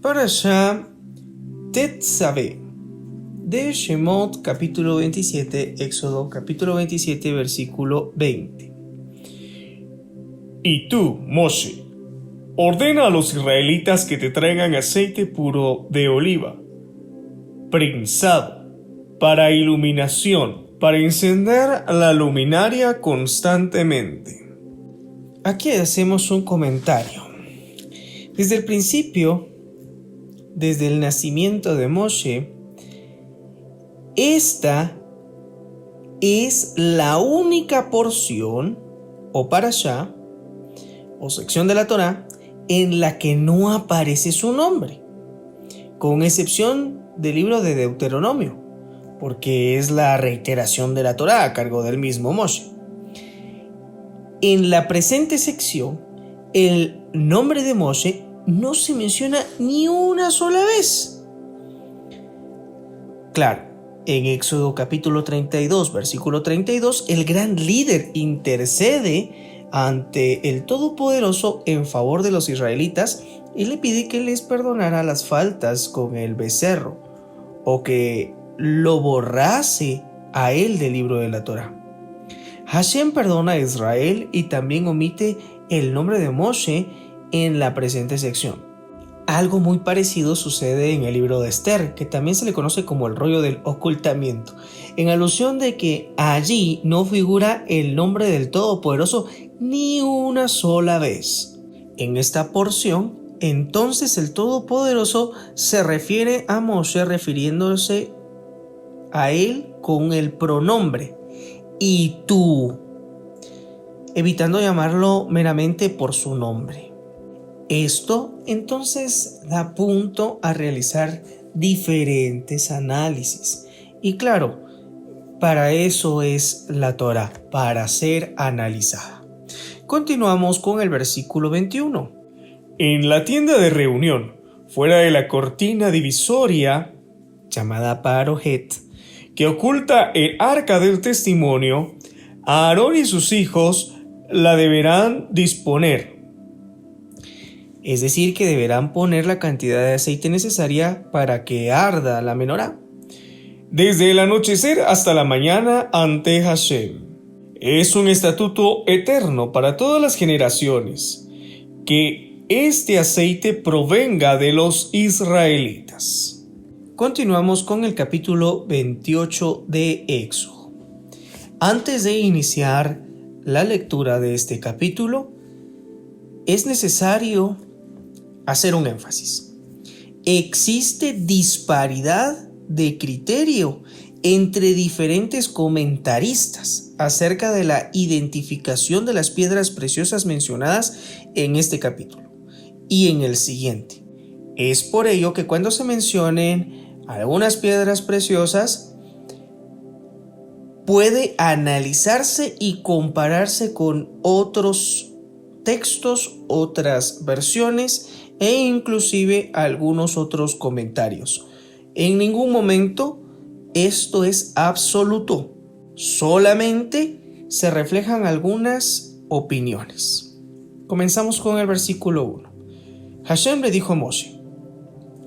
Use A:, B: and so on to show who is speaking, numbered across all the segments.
A: Parashá Tetzaveh de Shemot capítulo 27, Éxodo capítulo 27, versículo 20.
B: Y tú, Moshe, ordena a los israelitas que te traigan aceite puro de oliva, prensado, para iluminación, para encender la luminaria constantemente.
A: Aquí hacemos un comentario. Desde el principio, desde el nacimiento de Moshe, esta es la única porción o parashá o sección de la Torá en la que no aparece su nombre, con excepción del libro de Deuteronomio, porque es la reiteración de la Torá a cargo del mismo Moshe. En la presente sección, el nombre de Moshe no se menciona ni una sola vez. Claro, en Éxodo capítulo 32, versículo 32, el gran líder intercede ante el Todopoderoso en favor de los israelitas y le pide que les perdonara las faltas con el becerro o que lo borrase a él del libro de la Torá. Hashem perdona a Israel y también omite el nombre de Moshe en la presente sección. Algo muy parecido sucede en el libro de Esther, que también se le conoce como el rollo del ocultamiento, en alusión de que allí no figura el nombre del Todopoderoso ni una sola vez. En esta porción, entonces el Todopoderoso se refiere a Moshe refiriéndose a él con el pronombre y tú, evitando llamarlo meramente por su nombre. Esto entonces da punto a realizar diferentes análisis. Y claro, para eso es la Torá, para ser analizada. Continuamos con el versículo 21.
B: En la tienda de reunión, fuera de la cortina divisoria,
A: llamada Parohet,
B: que oculta el arca del testimonio, Aarón y sus hijos la deberán disponer.
A: Es decir, que deberán poner la cantidad de aceite necesaria para que arda la menorá,
B: desde el anochecer hasta la mañana ante Hashem. Es un estatuto eterno para todas las generaciones, que este aceite provenga de los israelitas.
A: Continuamos con el capítulo 28 de Éxodo. Antes de iniciar la lectura de este capítulo, es necesario hacer un énfasis. Existe disparidad de criterio entre diferentes comentaristas acerca de la identificación de las piedras preciosas mencionadas en este capítulo y en el siguiente. Es por ello que cuando se mencionen algunas piedras preciosas, puede analizarse y compararse con otros textos, otras versiones e inclusive algunos otros comentarios. En ningún momento esto es absoluto, solamente se reflejan algunas opiniones. Comenzamos con el versículo 1. Hashem le dijo a Moshe: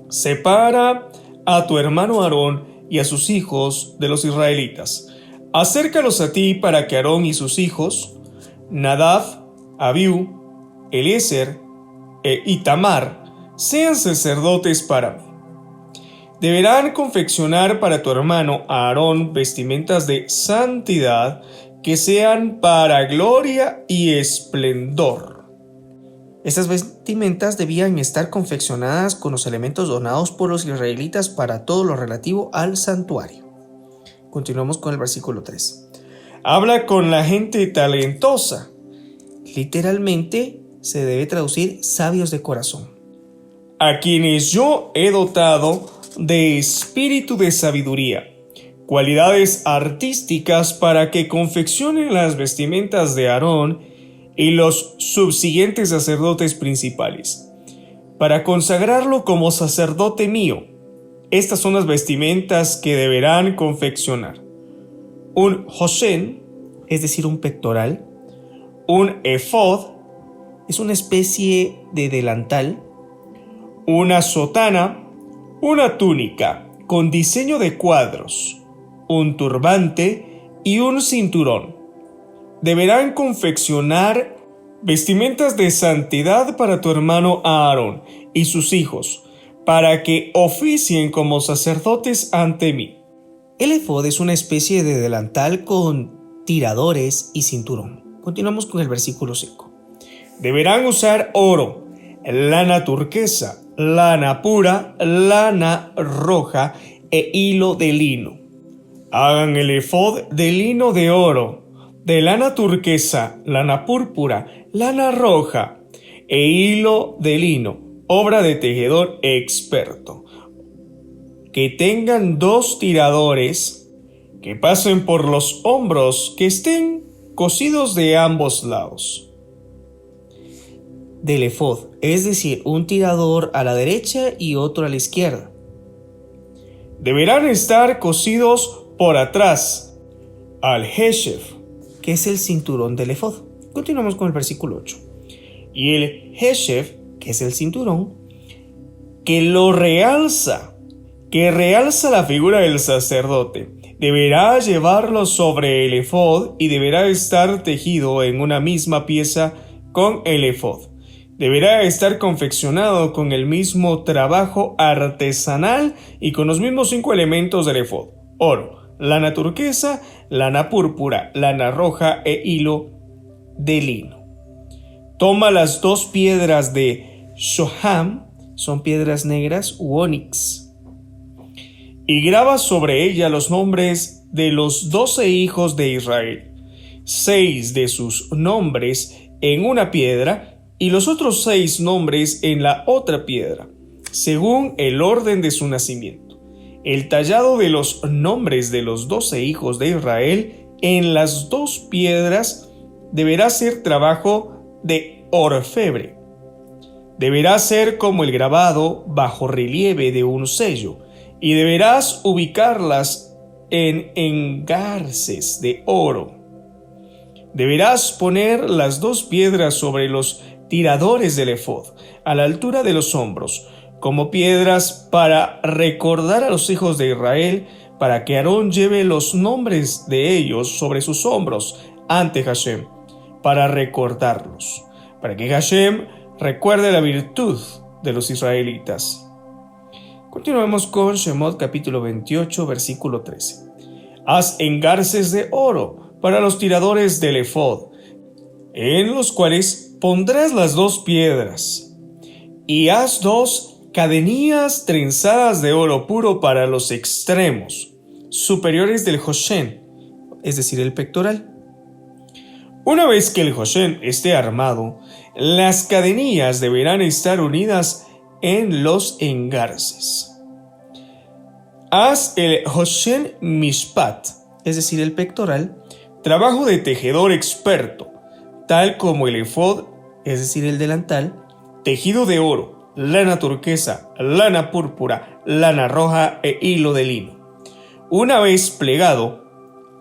B: separa a tu hermano Aarón y a sus hijos de los israelitas. Acércalos a ti para que Aarón y sus hijos, Nadab, Abiú, Eliezer e Itamar, sean sacerdotes para mí. Deberán confeccionar para tu hermano Aarón vestimentas de santidad que sean para gloria y esplendor.
A: Estas vestimentas debían estar confeccionadas con los elementos donados por los israelitas para todo lo relativo al santuario. Continuamos con el versículo 3.
B: Habla con la gente talentosa.
A: Literalmente se debe traducir sabios de corazón.
B: A quienes yo he dotado de espíritu de sabiduría, cualidades artísticas para que confeccionen las vestimentas de Aarón y los subsiguientes sacerdotes principales, para consagrarlo como sacerdote mío. Estas son las vestimentas que deberán confeccionar: un hoshen,
A: es decir, un pectoral;
B: un efod,
A: es una especie de delantal;
B: una sotana, una túnica con diseño de cuadros, un turbante y un cinturón. Deberán confeccionar vestimentas de santidad para tu hermano Aarón y sus hijos, para que oficien como sacerdotes ante mí.
A: El efod es una especie de delantal con tiradores y cinturón. Continuamos con el versículo 5.
B: Deberán usar oro, lana turquesa, lana pura, lana roja e hilo de lino. Hagan el efod de lino de oro, de lana turquesa, lana púrpura, lana roja e hilo de lino, obra de tejedor experto. Que tengan 2 tiradores que pasen por los hombros, que estén cosidos de ambos lados
A: del efod, es decir, un tirador a la derecha y otro a la izquierda.
B: Deberán estar cosidos por atrás al heshef,
A: que es el cinturón del efod. Continuamos con el versículo 8.
B: Y el heshef,
A: que es el cinturón,
B: que lo realza, que realza la figura del sacerdote, deberá llevarlo sobre el efod y deberá estar tejido en una misma pieza con el efod. Deberá estar confeccionado con el mismo trabajo artesanal y con los mismos 5 elementos del efod: oro, lana turquesa, lana púrpura, lana roja e hilo de lino. Toma las 2 piedras de shoham, son piedras negras u onix, y graba sobre ella los nombres de los 12 hijos de Israel, 6 de sus nombres en una piedra y los otros 6 nombres en la otra piedra, según el orden de su nacimiento. El tallado de los nombres de los 12 hijos de Israel en las 2 piedras deberá ser trabajo de orfebre. Deberá ser como el grabado bajo relieve de un sello, y deberás ubicarlas en engarces de oro. Deberás poner las 2 piedras sobre los tiradores del efod, a la altura de los hombros, como piedras para recordar a los hijos de Israel, para que Aarón lleve los nombres de ellos sobre sus hombros ante Hashem, para recordarlos, para que Hashem recuerde la virtud de los israelitas. Continuemos con Shemot capítulo 28, versículo 13. Haz engarces de oro para los tiradores del efod, en los cuales pondrás las 2 piedras, y haz 2 cadenillas trenzadas de oro puro para los extremos superiores del joshen, es decir, el pectoral. Una vez que el joshen esté armado, las cadenillas deberán estar unidas en los engarces. Haz el joshen mishpat, es decir, el pectoral, trabajo de tejedor experto, tal como el efod, es decir, el delantal, tejido de oro, lana turquesa, lana púrpura, lana roja e hilo de lino. Una vez plegado,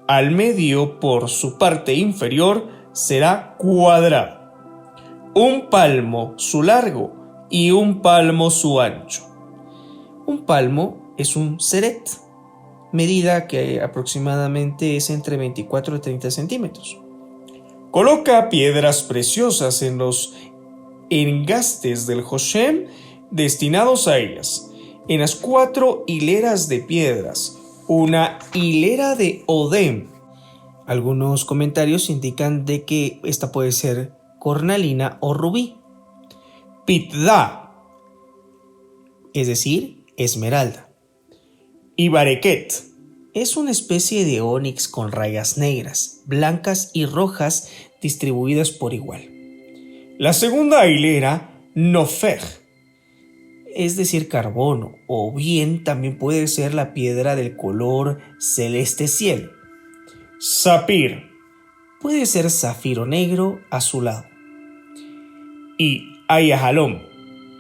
B: al medio por su parte inferior será cuadrado, 1 palmo su largo y 1 palmo su ancho. Un palmo es un seret, medida que aproximadamente es entre 24 y 30 centímetros. Coloca piedras preciosas en los engastes del joshen destinados a ellas, en las 4 hileras de piedras, una hilera de odem. Algunos comentarios indican de que esta puede ser cornalina o rubí. Pitda, es decir, esmeralda. Y bareket, es una especie de onix con rayas negras, blancas y rojas distribuidas por igual. La segunda hilera, nofej, es decir, carbono, o bien también puede ser la piedra del color celeste cielo. Zafir, puede ser zafiro negro azulado. Y ayahalom,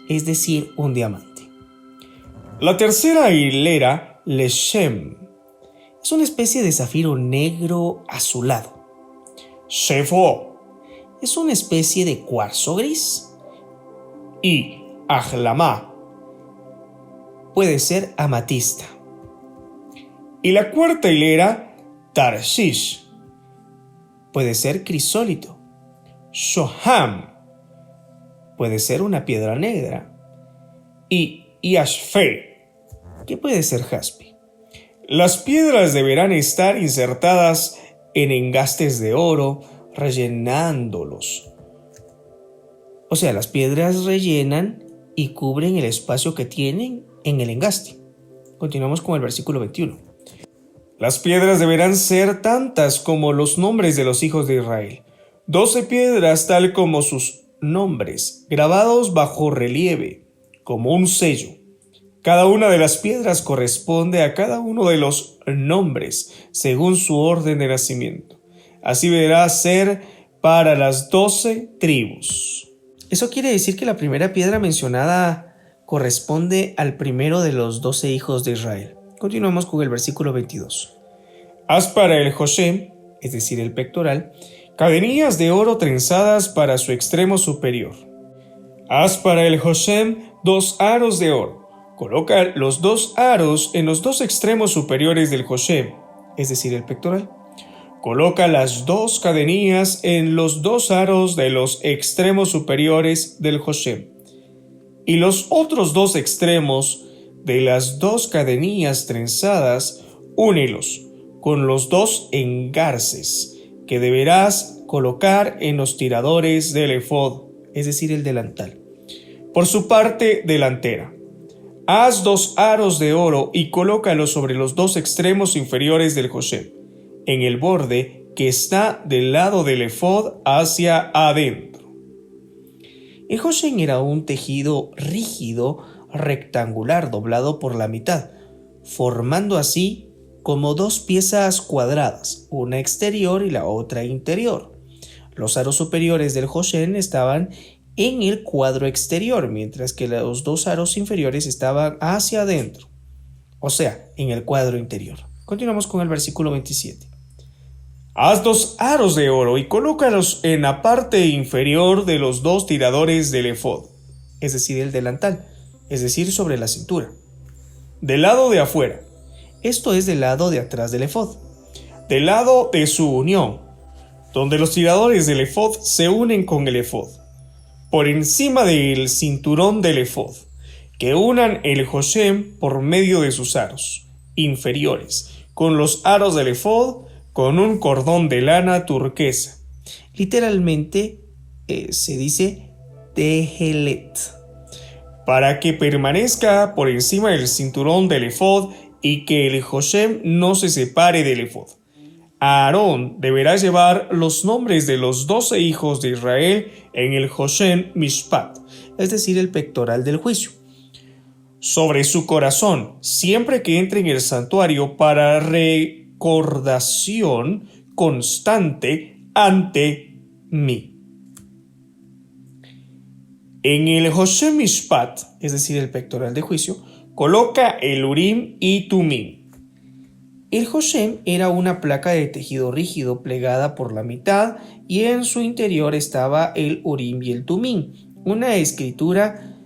B: es decir, un diamante. La tercera hilera, leshem, es una especie de zafiro negro azulado. Shefo, es una especie de cuarzo gris. Y ajlamá,
A: puede ser amatista.
B: Y la cuarta hilera, Tarshish.
A: Puede ser crisólito.
B: Shoham.
A: Puede ser una piedra negra.
B: Y Yashfe.
A: ¿Qué puede ser jaspe?
B: Las piedras deberán estar insertadas en engastes de oro, rellenándolos.
A: O sea, las piedras rellenan y cubren el espacio que tienen en el engaste. Continuamos con el versículo 21.
B: Las piedras deberán ser tantas como los nombres de los hijos de Israel. 12 piedras tal como sus nombres, grabados bajo relieve, como un sello. Cada una de las piedras corresponde a cada uno de los nombres, según su orden de nacimiento. Así deberá ser para las 12 tribus.
A: Eso quiere decir que la primera piedra mencionada corresponde al primero de los 12 hijos de Israel. Continuamos con el versículo 22.
B: Haz para el Joshem, es decir, el pectoral, cadenillas de oro trenzadas para su extremo superior. Haz para el Joshem 2 aros de oro. Coloca los 2 aros en los 2 extremos superiores del Joshem, es decir, el pectoral. Coloca las 2 cadenillas en los 2 aros de los extremos superiores del Joshem. Y los otros 2 extremos de las 2 cadenillas trenzadas, únelos con los 2 engarces que deberás colocar en los tiradores del efod, es decir, el delantal, por su parte delantera. Haz 2 aros de oro y colócalos sobre los 2 extremos inferiores del Joshem, en el borde que está del lado del efod hacia adentro.
A: El Joshem era un tejido rígido, rectangular, doblado por la mitad, formando así como 2 piezas cuadradas, una exterior y la otra interior. Los aros superiores del Joshem estaban en el cuadro exterior, mientras que los 2 aros inferiores estaban hacia adentro, o sea, en el cuadro interior. Continuamos con el versículo 27.
B: Haz 2 aros de oro y colócalos en la parte inferior de los 2 tiradores del efod,
A: es decir, el delantal, es decir, sobre la cintura.
B: Del lado de afuera.
A: Esto es del lado de atrás del efod.
B: Del lado de su unión, donde los tiradores del efod se unen con el efod. Por encima del cinturón del efod, que unan el Joshem por medio de sus aros inferiores, con los aros del efod, con un cordón de lana turquesa.
A: Literalmente se dice tehelet.
B: Para que permanezca por encima del cinturón del efod y que el Joshem no se separe del efod. Aarón deberá llevar los nombres de los 12 hijos de Israel en el Joshem Mishpat,
A: es decir, el pectoral del juicio,
B: sobre su corazón, siempre que entre en el santuario para recordación constante ante mí. En el Joshem Mishpat, es decir, el pectoral de juicio, coloca el Urim y Tumim.
A: El Joshem era una placa de tejido rígido plegada por la mitad y en su interior estaba el Urim y el Tumim, una escritura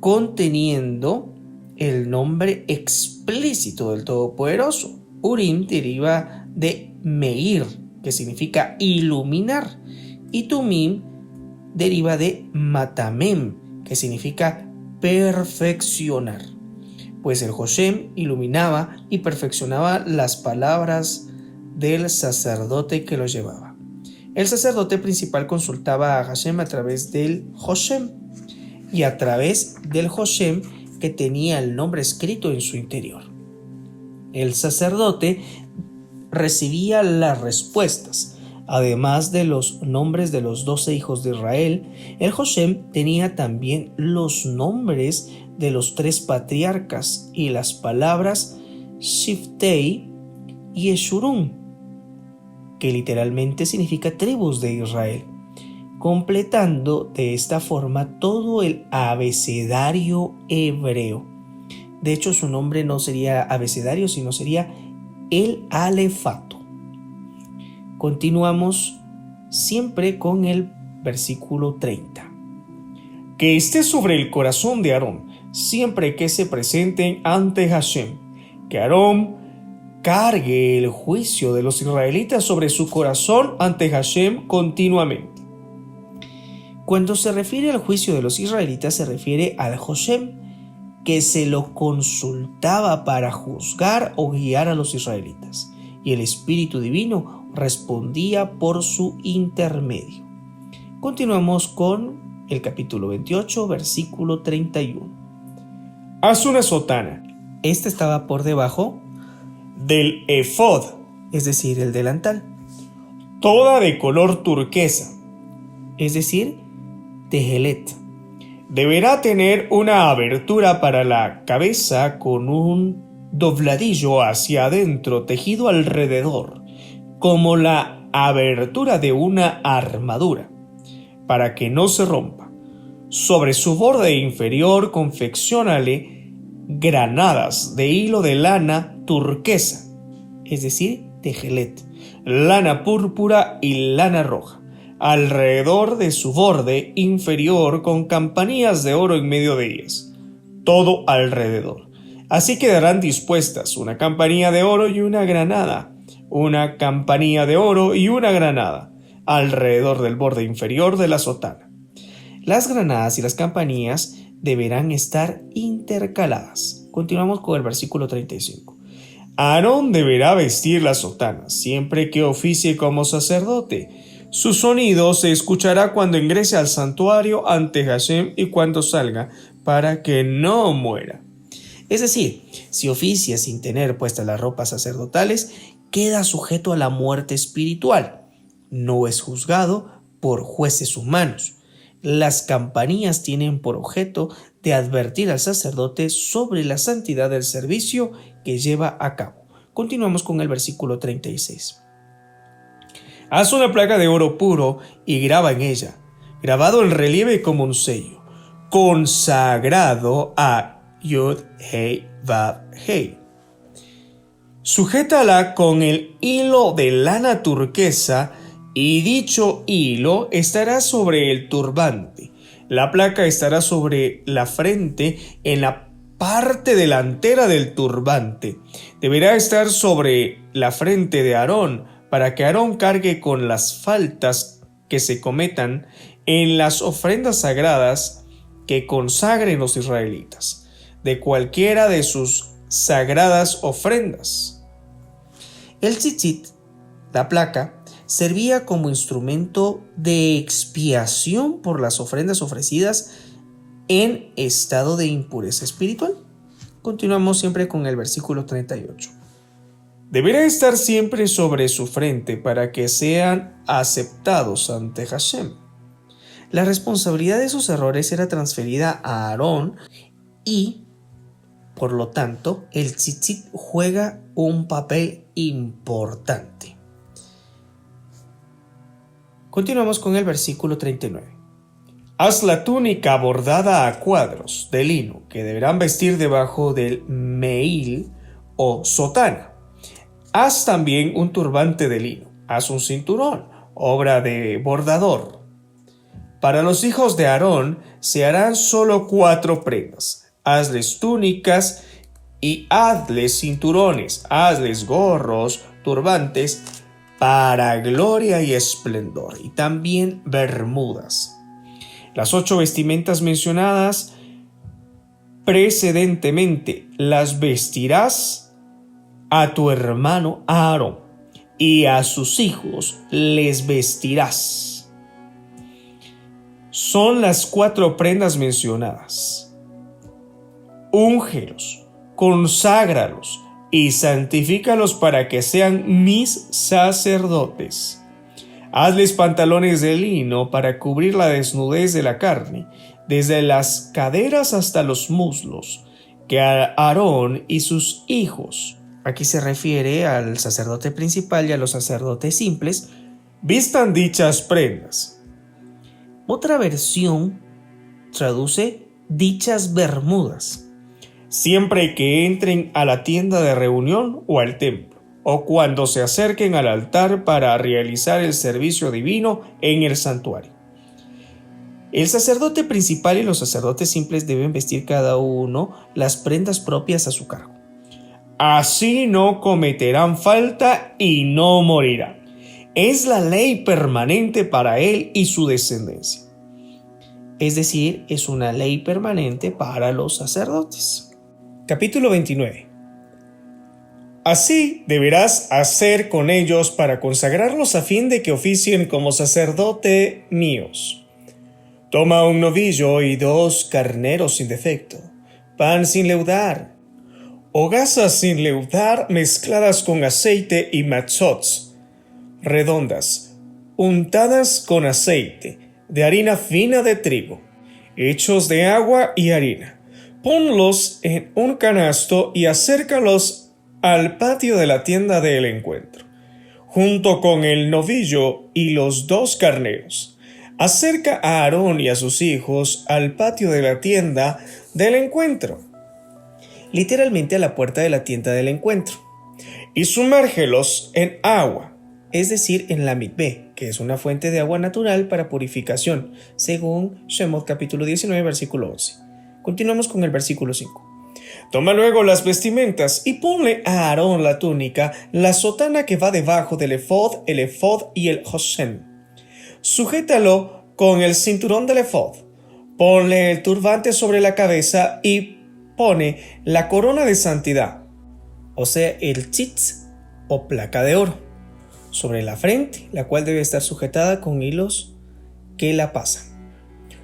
A: conteniendo el nombre explícito del Todopoderoso. Urim deriva de Meir, que significa iluminar, y Tumim deriva de Matamem, que significa perfeccionar. Pues el Joshem iluminaba y perfeccionaba las palabras del sacerdote que lo llevaba. El sacerdote principal consultaba a Hashem a través del Joshem y a través del Joshem que tenía el nombre escrito en su interior. El sacerdote recibía las respuestas. Además de los nombres de los 12 hijos de Israel, el Joshem tenía también los nombres de los 3 patriarcas y las palabras Shiftei y Eshurun, que literalmente significa tribus de Israel, completando de esta forma todo el abecedario hebreo. De hecho, su nombre no sería abecedario, sino sería el alefato. Continuamos siempre con el versículo 30.
B: Que esté sobre el corazón de Aarón, siempre que se presenten ante Hashem, que Aarón cargue el juicio de los israelitas sobre su corazón ante Hashem continuamente.
A: Cuando se refiere al juicio de los israelitas, se refiere al Hashem, que se lo consultaba para juzgar o guiar a los israelitas, y el Espíritu Divino respondía por su intermedio. Continuamos con el capítulo 28, versículo 31.
B: Haz una sotana.
A: Esta estaba por debajo
B: del efod,
A: es decir, el delantal,
B: toda de color turquesa,
A: es decir, tejelet.
B: Deberá tener una abertura para la cabeza con un dobladillo hacia adentro tejido alrededor, como la abertura de una armadura, para que no se rompa. Sobre su borde inferior confecciónale granadas de hilo de lana turquesa, es decir, tejelet, lana púrpura y lana roja, alrededor de su borde inferior con campanillas de oro en medio de ellas, todo alrededor. Así quedarán dispuestas una campanilla de oro y una granada, una campanilla de oro y una granada, alrededor del borde inferior de la sotana. Las granadas y las campanillas deberán estar intercaladas. Continuamos con el versículo 35. Aarón deberá vestir la sotana siempre que oficie como sacerdote. Su sonido se escuchará cuando ingrese al santuario ante Hashem y cuando salga, para que no muera.
A: Es decir, si oficia sin tener puestas las ropas sacerdotales, queda sujeto a la muerte espiritual. No es juzgado por jueces humanos. Las campanillas tienen por objeto de advertir al sacerdote sobre la santidad del servicio que lleva a cabo. Continuamos con el versículo 36.
B: Haz una placa de oro puro y graba en ella, grabado en relieve como un sello, consagrado a Yud Hei Vav Hei. Sujétala con el hilo de lana turquesa y dicho hilo estará sobre el turbante. La placa estará sobre la frente en la parte delantera del turbante. Deberá estar sobre la frente de Aarón para que Aarón cargue con las faltas que se cometan en las ofrendas sagradas que consagren los israelitas, de cualquiera de sus sagradas ofrendas.
A: El tzitzit, la placa, servía como instrumento de expiación por las ofrendas ofrecidas en estado de impureza espiritual. Continuamos siempre con el versículo 38.
B: Deberá estar siempre sobre su frente para que sean aceptados ante Hashem.
A: La responsabilidad de sus errores era transferida a Aarón y, por lo tanto, el tzitzit juega un papel importante. Continuamos con el versículo 39.
B: Haz la túnica bordada a cuadros de lino que deberán vestir debajo del meil o sotana. Haz también un turbante de lino. Haz un cinturón, obra de bordador. Para los hijos de Aarón se harán solo 4 prendas. Hazles túnicas y hazles cinturones, hazles gorros, turbantes, para gloria y esplendor, y también bermudas. Las 8 vestimentas mencionadas precedentemente las vestirás a tu hermano Aarón, y a sus hijos les vestirás. Son las 4 prendas mencionadas. Úngelos, conságralos y santifícalos para que sean mis sacerdotes. Hazles pantalones de lino para cubrir la desnudez de la carne, desde las caderas hasta los muslos, que Aarón y sus hijos,
A: aquí se refiere al sacerdote principal y a los sacerdotes simples,
B: vistan dichas prendas.
A: Otra versión traduce dichas bermudas.
B: Siempre que entren a la tienda de reunión o al templo, o cuando se acerquen al altar para realizar el servicio divino en el santuario.
A: El sacerdote principal y los sacerdotes simples deben vestir cada uno las prendas propias a su cargo.
B: Así no cometerán falta y no morirán. Es la ley permanente para él y su descendencia.
A: Es decir, es una ley permanente para los sacerdotes. Capítulo 29.
B: Así deberás hacer con ellos para consagrarlos a fin de que oficien como sacerdote míos. Toma un novillo y 2 carneros sin defecto, pan sin leudar, hogazas sin leudar mezcladas con aceite y matzots, redondas, untadas con aceite, de harina fina de trigo, hechos de agua y harina. Ponlos en un canasto y acércalos al patio de la tienda del encuentro, junto con el novillo y los 2 carneros. Acerca a Aarón y a sus hijos al patio de la tienda del encuentro,
A: literalmente a la puerta de la tienda del encuentro,
B: y sumérgelos en agua,
A: es decir, en la mikvé, que es una fuente de agua natural para purificación, según Shemot capítulo 19, versículo 11. Continuamos con el versículo 5.
B: Toma luego las vestimentas y ponle a Aarón la túnica, la sotana que va debajo del efod, el efod y el josén. Sujétalo con el cinturón del efod. Ponle el turbante sobre la cabeza y pone la corona de santidad,
A: o sea, el tzitz o placa de oro, sobre la frente, la cual debe estar sujetada con hilos que la pasan.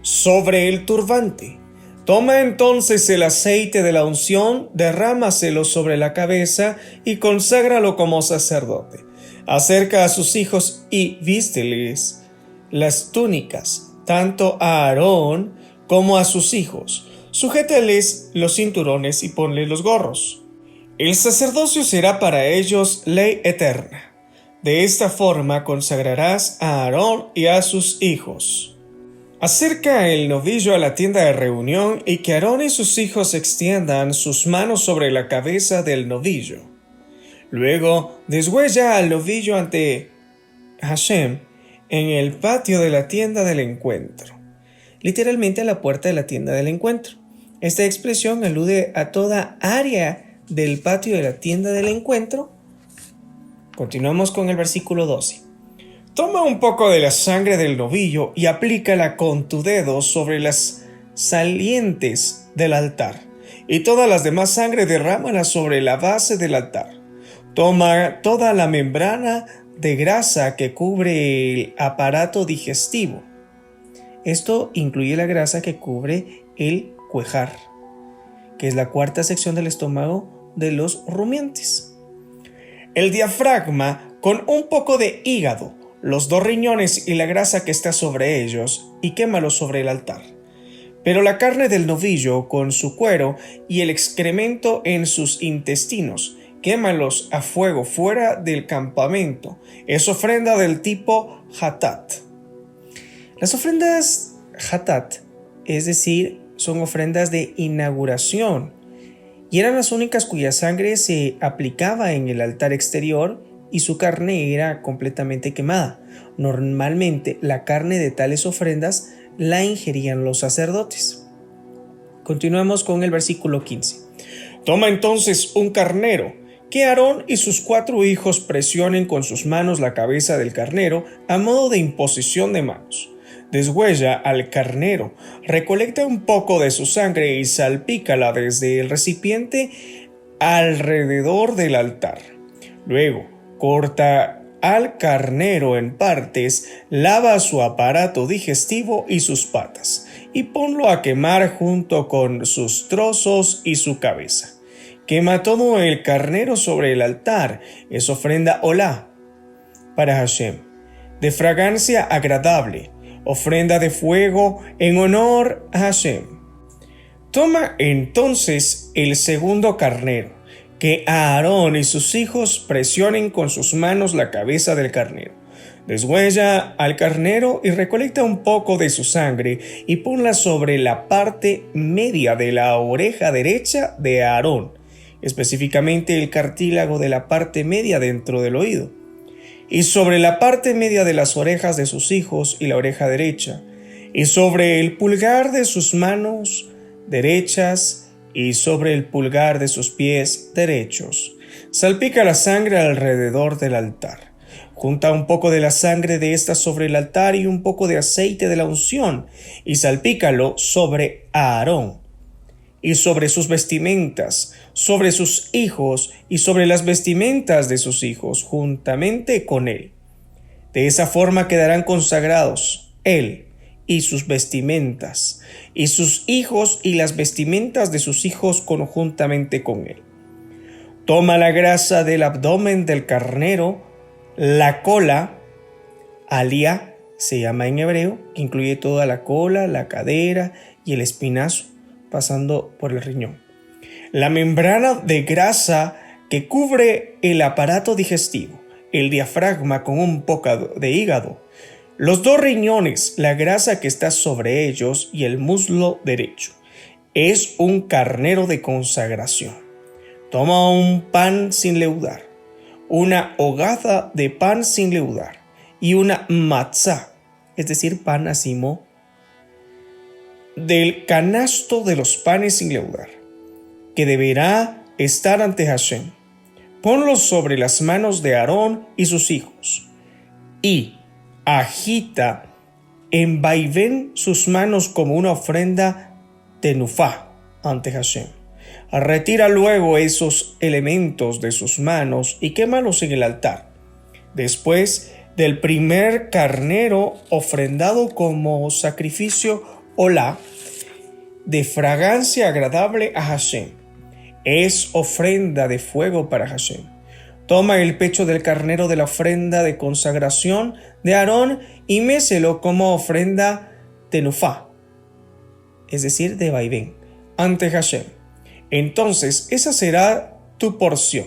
B: Sobre el turbante, toma entonces el aceite de la unción, derrámaselo sobre la cabeza y conságralo como sacerdote. Acerca a sus hijos y vísteles las túnicas, tanto a Aarón como a sus hijos. Sujétales los cinturones y ponle los gorros. El sacerdocio será para ellos ley eterna. De esta forma consagrarás a Aarón y a sus hijos. Acerca el novillo a la tienda de reunión y que Aarón y sus hijos extiendan sus manos sobre la cabeza del novillo. Luego deshuella al novillo ante Hashem en el patio de la tienda del encuentro,
A: literalmente a la puerta de la tienda del encuentro. Esta expresión alude a toda área del patio de la tienda del encuentro. Continuamos con el versículo 12.
B: Toma un poco de la sangre del novillo y aplícala con tu dedo sobre las salientes del altar, y todas las demás sangre derrámala sobre la base del altar. Toma toda la membrana de grasa que cubre el aparato digestivo.
A: Esto incluye la grasa que cubre el cuejar, que es la 4ª sección del estómago de los rumiantes.
B: El diafragma con un poco de hígado, los 2 riñones y la grasa que está sobre ellos, y quémalos sobre el altar. Pero la carne del novillo con su cuero y el excremento en sus intestinos, quémalos a fuego fuera del campamento. Es ofrenda del tipo hatat.
A: Las ofrendas hatat, es decir, son ofrendas de inauguración, y eran las únicas cuya sangre se aplicaba en el altar exterior y su carne era completamente quemada. Normalmente la carne de tales ofrendas la ingerían los sacerdotes. Continuamos con el versículo 15.
B: Toma entonces un carnero, que Aarón y sus 4 hijos presionen con sus manos la cabeza del carnero a modo de imposición de manos. Deshuella al carnero, recolecta un poco de su sangre y salpícala desde el recipiente alrededor del altar. Luego, corta al carnero en partes, lava su aparato digestivo y sus patas, y ponlo a quemar junto con sus trozos y su cabeza. Quema todo el carnero sobre el altar, es ofrenda olá para Hashem, de fragancia agradable, ofrenda de fuego en honor a Hashem. Toma entonces el segundo carnero, que Aarón y sus hijos presionen con sus manos la cabeza del carnero. Deshuella al carnero y recolecta un poco de su sangre y ponla sobre la parte media de la oreja derecha de Aarón, específicamente el cartílago de la parte media dentro del oído, y sobre la parte media de las orejas de sus hijos y la oreja derecha, y sobre el pulgar de sus manos derechas y sobre el pulgar de sus pies derechos. Salpica la sangre alrededor del altar. Junta un poco de la sangre de esta sobre el altar y un poco de aceite de la unción, y salpícalo sobre Aarón, y sobre sus vestimentas, sobre sus hijos, y sobre las vestimentas de sus hijos, juntamente con él. De esa forma quedarán consagrados él y sus vestimentas, y sus hijos y las vestimentas de sus hijos conjuntamente con él. Toma la grasa del abdomen del carnero, la cola, alia se llama en hebreo, que incluye toda la cola, la cadera y el espinazo, pasando por el riñón. La membrana de grasa que cubre el aparato digestivo, el diafragma con un poco de hígado, los 2 riñones, la grasa que está sobre ellos y el muslo derecho. Es un carnero de consagración. Toma un pan sin leudar, una hogada de pan sin leudar y una matzá, es decir, pan acimo, del canasto de los panes sin leudar, que deberá estar ante Hashem. Ponlos sobre las manos de Aarón y sus hijos, y agita en vaivén sus manos como una ofrenda tenufá ante Hashem. Retira luego esos elementos de sus manos y quémalos en el altar. Después del primer carnero ofrendado como sacrificio olá, de fragancia agradable a Hashem, es ofrenda de fuego para Hashem. Toma el pecho del carnero de la ofrenda de consagración de Aarón y mécelo como ofrenda tenufá, es decir, de vaivén, ante Hashem. Entonces esa será tu porción.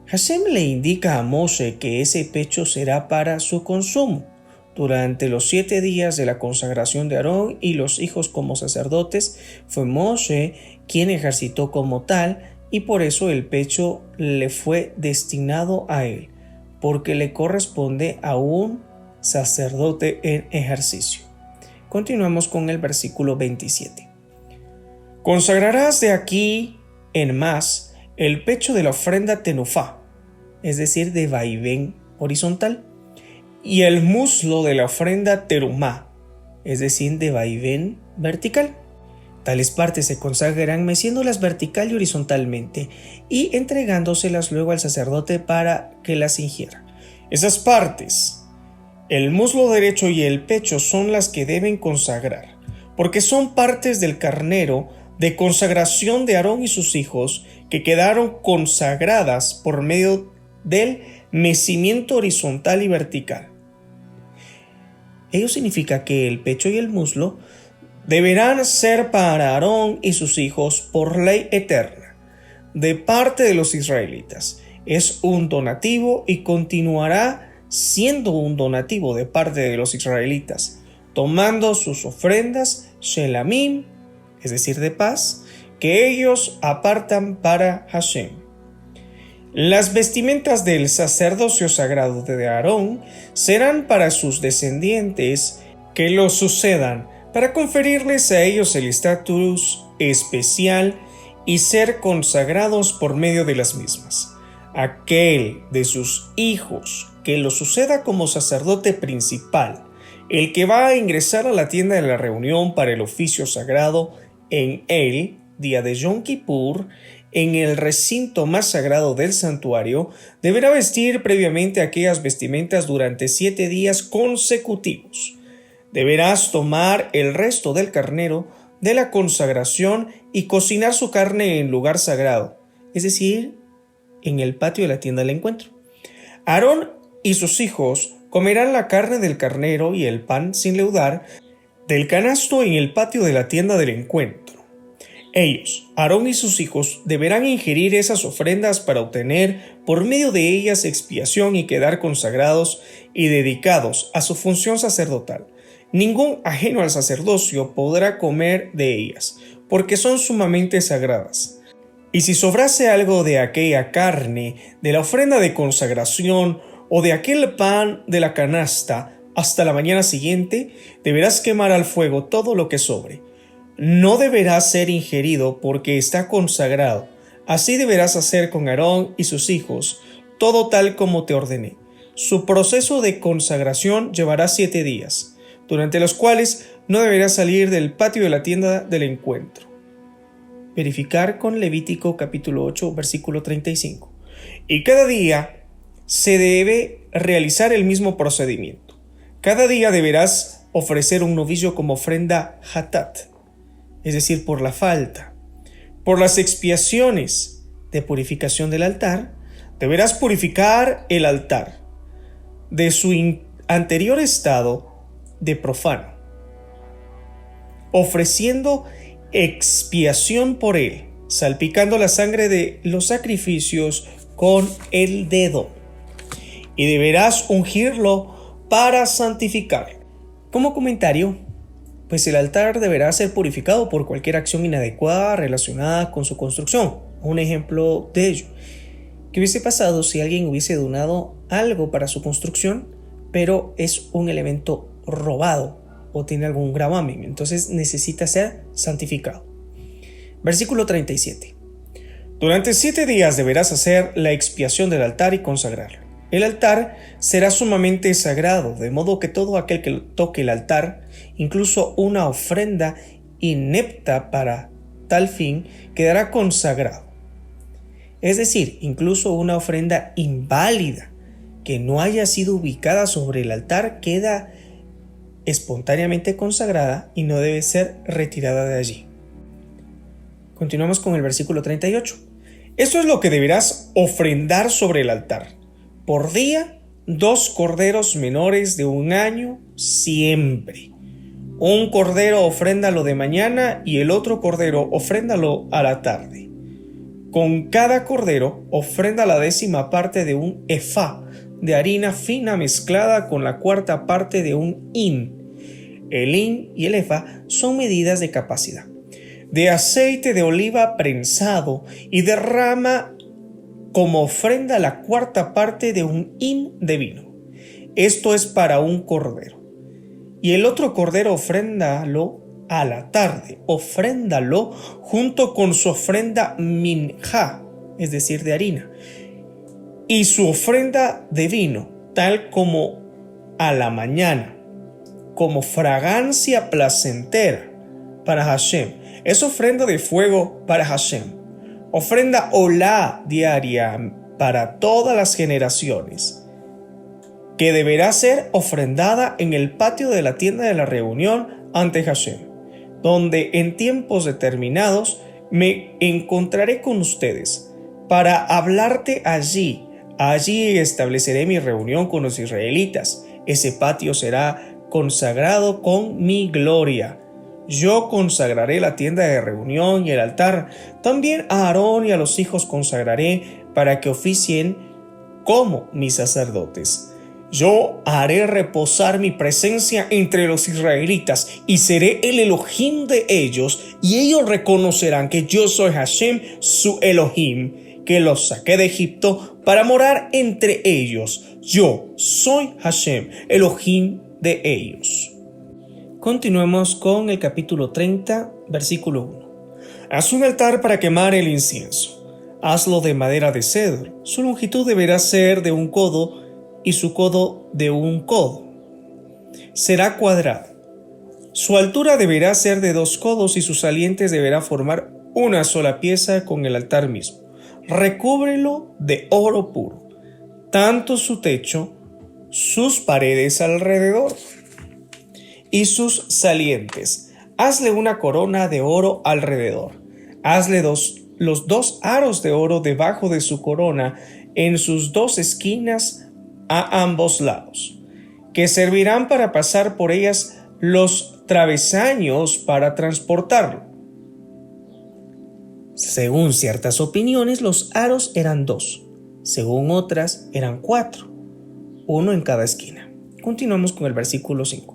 B: Hashem le indica a Moshe que ese pecho será para su consumo durante los 7 días de la consagración de Aarón y los hijos como sacerdotes. Fue Moshe quien ejercitó como tal, y por eso el pecho le fue destinado a él, porque le corresponde a un sacerdote en ejercicio. Continuamos con el versículo 27. Consagrarás de aquí en más el pecho de la ofrenda tenufá, es decir, de vaivén horizontal, y el muslo de la ofrenda terumá, es decir, de vaivén vertical. Tales partes se consagrarán meciéndolas vertical y horizontalmente y entregándoselas luego al sacerdote para que las ingiera. Esas partes, el muslo derecho y el pecho, son las que deben consagrar, porque son partes del carnero de consagración de Aarón y sus hijos, que quedaron consagradas por medio del mecimiento horizontal y vertical. Ello significa que el pecho y el muslo deberán ser para Aarón y sus hijos por ley eterna, de parte de los israelitas. Es un donativo y continuará siendo un donativo de parte de los israelitas, tomando sus ofrendas shelamim, es decir, de paz, que ellos apartan para Hashem. Las vestimentas del sacerdocio sagrado de Aarón serán para sus descendientes que lo sucedan, para conferirles a ellos el estatus especial y ser consagrados por medio de las mismas. Aquel de sus hijos que lo suceda como sacerdote principal, el que va a ingresar a la tienda de la reunión para el oficio sagrado en el día de Yom Kippur, en el recinto más sagrado del santuario, deberá vestir previamente aquellas vestimentas durante 7 días consecutivos. Deberás tomar el resto del carnero de la consagración y cocinar su carne en lugar sagrado, es decir, en el patio de la tienda del encuentro. Aarón y sus hijos comerán la carne del carnero y el pan sin leudar del canasto en el patio de la tienda del encuentro. Ellos, Aarón y sus hijos, deberán ingerir esas ofrendas para obtener por medio de ellas expiación y quedar consagrados y dedicados a su función sacerdotal. Ningún ajeno al sacerdocio podrá comer de ellas, porque son sumamente sagradas. Y si sobrase algo de aquella carne, de la ofrenda de consagración o de aquel pan de la canasta,
A: hasta la mañana siguiente deberás quemar al fuego todo lo que sobre. No deberá ser ingerido porque está consagrado. Así deberás hacer con Aarón y sus hijos, todo tal como te ordené. Su proceso de consagración llevará 7 días, durante los cuales no deberá salir del patio de la tienda del encuentro. Verificar con Levítico capítulo 8, versículo 35. Y cada día se debe realizar el mismo procedimiento. Cada día deberás ofrecer un novillo como ofrenda hatat, es decir, por la falta. Por las expiaciones de purificación del altar, deberás purificar el altar de su anterior estado de profano, ofreciendo expiación por él, salpicando la sangre de los sacrificios con el dedo, y deberás ungirlo para santificarlo. Como comentario, pues el altar deberá ser purificado por cualquier acción inadecuada relacionada con su construcción. Un ejemplo de ello: ¿qué hubiese pasado si alguien hubiese donado algo para su construcción, pero es un elemento robado o tiene algún gravamen? Entonces necesita ser santificado. Versículo 37. Durante 7 días deberás hacer la expiación del altar y consagrarlo. El altar será sumamente sagrado, de modo que todo aquel que toque el altar, incluso una ofrenda inepta para tal fin, quedará consagrado. Es decir, incluso una ofrenda inválida que no haya sido ubicada sobre el altar queda espontáneamente consagrada y no debe ser retirada de allí. Continuamos con el versículo 38. Esto es lo que deberás ofrendar sobre el altar. Por día, 2 corderos menores de 1 año siempre. Un cordero ofréndalo de mañana y el otro cordero ofréndalo a la tarde. Con cada cordero ofrenda la 10ª parte de un efá de harina fina mezclada con la 4ª parte de un hin. El hin y el efá son medidas de capacidad. De aceite de oliva prensado y derrama como ofrenda la 4ª parte de un hin de vino. Esto es para un cordero. Y el otro cordero ofréndalo a la tarde. Ofréndalo junto con su ofrenda minjá, es decir, de harina, y su ofrenda de vino, tal como a la mañana, como fragancia placentera para Hashem. Es ofrenda de fuego para Hashem. Ofrenda olá diaria para todas las generaciones, que deberá ser ofrendada en el patio de la tienda de la reunión ante Hashem, donde en tiempos determinados me encontraré con ustedes para hablarte allí. Allí estableceré mi reunión con los israelitas. Ese patio será consagrado con mi gloria. Yo consagraré la tienda de reunión y el altar. También a Aarón y a los hijos consagraré para que oficien como mis sacerdotes. Yo haré reposar mi presencia entre los israelitas y seré el Elohim de ellos, y ellos reconocerán que yo soy Hashem, su Elohim, que los saqué de Egipto para morar entre ellos. Yo soy Hashem, Elohim de ellos. Continuemos con el capítulo 30, versículo 1. Haz un altar para quemar el incienso. Hazlo de madera de cedro. Su longitud deberá ser de 1 codo y su codo de 1 codo. Será cuadrado. Su altura deberá ser de 2 codos y sus salientes deberá formar una sola pieza con el altar mismo. Recúbrelo de oro puro, tanto su techo, sus paredes alrededor y sus salientes. Hazle una corona de oro alrededor. Hazle los 2 aros de oro debajo de su corona en sus 2 esquinas a ambos lados, que servirán para pasar por ellas los travesaños para transportarlo. Según ciertas opiniones, los aros eran 2, según otras eran 4, 1 en cada esquina. Continuamos con el versículo 5.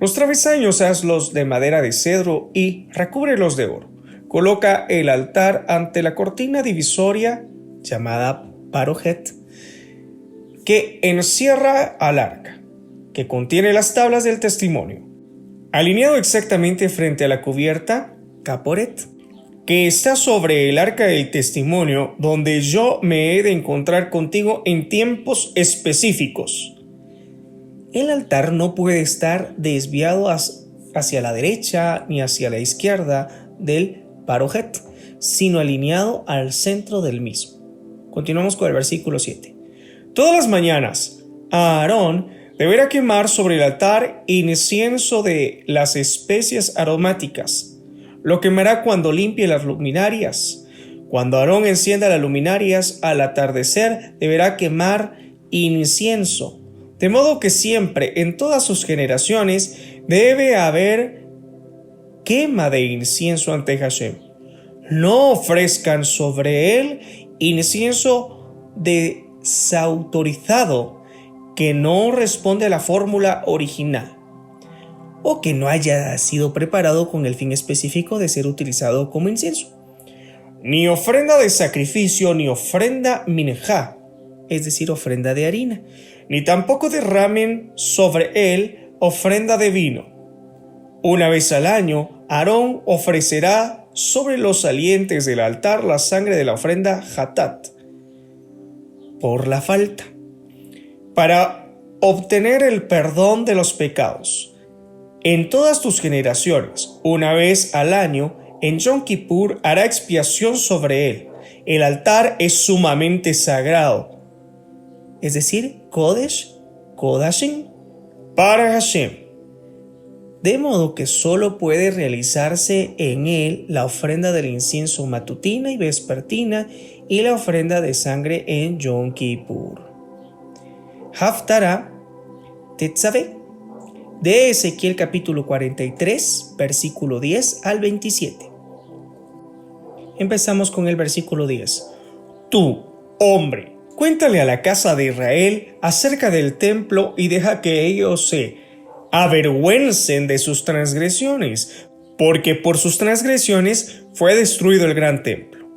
A: Los travesaños hazlos de madera de cedro y recúbrelos de oro. Coloca el altar ante la cortina divisoria llamada parojet, que encierra al arca.
B: que contiene las tablas del testimonio, alineado exactamente frente a la cubierta, caporet, que está sobre el arca del testimonio, donde yo me he de encontrar contigo en tiempos específicos. El altar no puede estar desviado hacia la derecha ni hacia la izquierda del parojet, sino alineado al centro del mismo. Continuamos con el versículo 7. Todas las mañanas, Aarón deberá quemar sobre el altar incienso de las especias aromáticas. Lo quemará cuando limpie las luminarias. Cuando Aarón encienda las luminarias al atardecer, deberá quemar incienso. De modo que siempre, en todas sus generaciones, debe haber quema de incienso ante Hashem. No ofrezcan sobre él incienso desautorizado que no responde a la fórmula original, o que no haya sido preparado con el fin específico de ser utilizado como incienso. Ni ofrenda de sacrificio, ni ofrenda minjá, es decir, ofrenda de harina, ni tampoco derramen sobre él ofrenda de vino. Una vez al año, Aarón ofrecerá sobre los salientes del altar la sangre de la ofrenda hatat, por la falta, para obtener el perdón de los pecados. En todas tus generaciones, una vez al año, en Yom Kippur hará expiación sobre él. El altar es sumamente sagrado, es decir, Kodesh, Kodashim, para Hashem. De modo que solo puede realizarse en él la ofrenda del incienso matutina y vespertina y la ofrenda de sangre en Yom Kippur. Haftarah Tetzaveh, de Ezequiel capítulo 43, versículo 10 al 27. Empezamos con el versículo 10. Tú, hombre, cuéntale a la casa de Israel acerca del templo y deja que ellos se avergüencen de sus transgresiones, porque por sus transgresiones fue destruido el gran templo.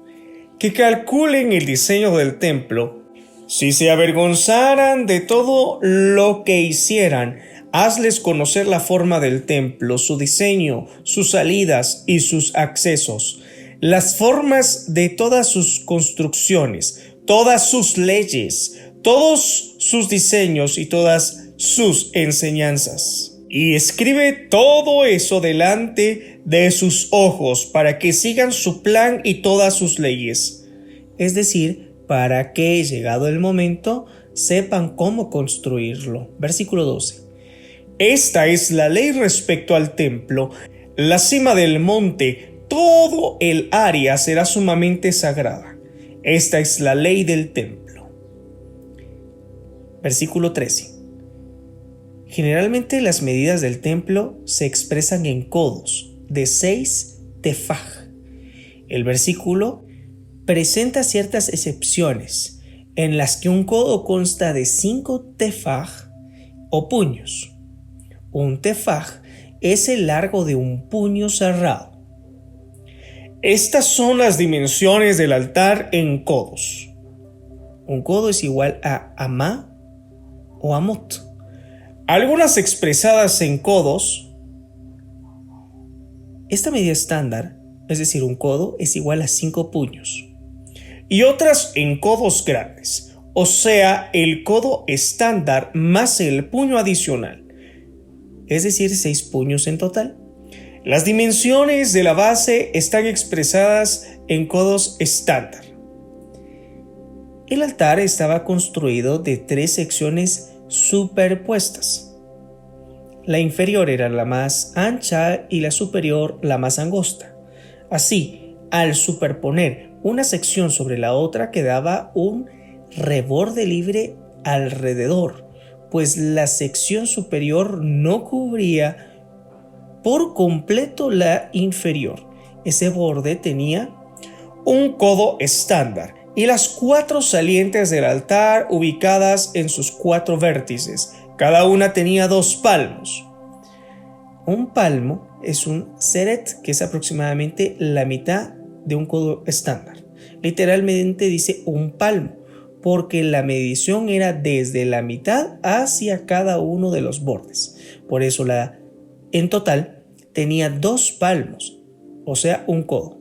B: Que calculen el diseño del templo. Si se avergonzaran de todo lo que hicieran, hazles conocer la forma del templo, su diseño, sus salidas y sus accesos, las formas de todas sus construcciones, todas sus leyes, todos sus diseños y todas sus enseñanzas. Y escribe todo eso delante de sus ojos para que sigan su plan y todas sus leyes. Es decir, para que, llegado el momento, sepan cómo construirlo. Versículo 12. Esta es la ley respecto al templo. La cima del monte, todo el área será sumamente sagrada. Esta es la ley del templo. Versículo 13. Generalmente las medidas del templo se expresan en codos de 6 tefaj. El versículo presenta ciertas excepciones en las que un codo consta de 5 tefaj o puños. Un tefaj es el largo de un puño cerrado. Estas son las dimensiones del altar en codos. Un codo es igual a amá o amot. Algunas expresadas en codos. Esta medida estándar, es decir, un codo, es igual a 5 puños. Y otras en codos grandes, o sea, el codo estándar más el puño adicional, es decir, 6 puños en total. Las dimensiones de la base están expresadas en codos estándar. El altar estaba construido de 3 secciones superpuestas. La inferior era la más ancha y la superior la más angosta. Así, al superponer una sección sobre la otra quedaba un reborde libre alrededor, pues la sección superior no cubría por completo la inferior. Ese borde tenía un codo estándar y las 4 salientes del altar ubicadas en sus 4 vértices. Cada una tenía 2 palmos. Un palmo es un seret, que es aproximadamente la mitad de un codo estándar. Literalmente dice un palmo,
A: porque la medición era desde la mitad hacia cada uno de los bordes. Por eso en total tenía 2 palmos, o sea, un codo.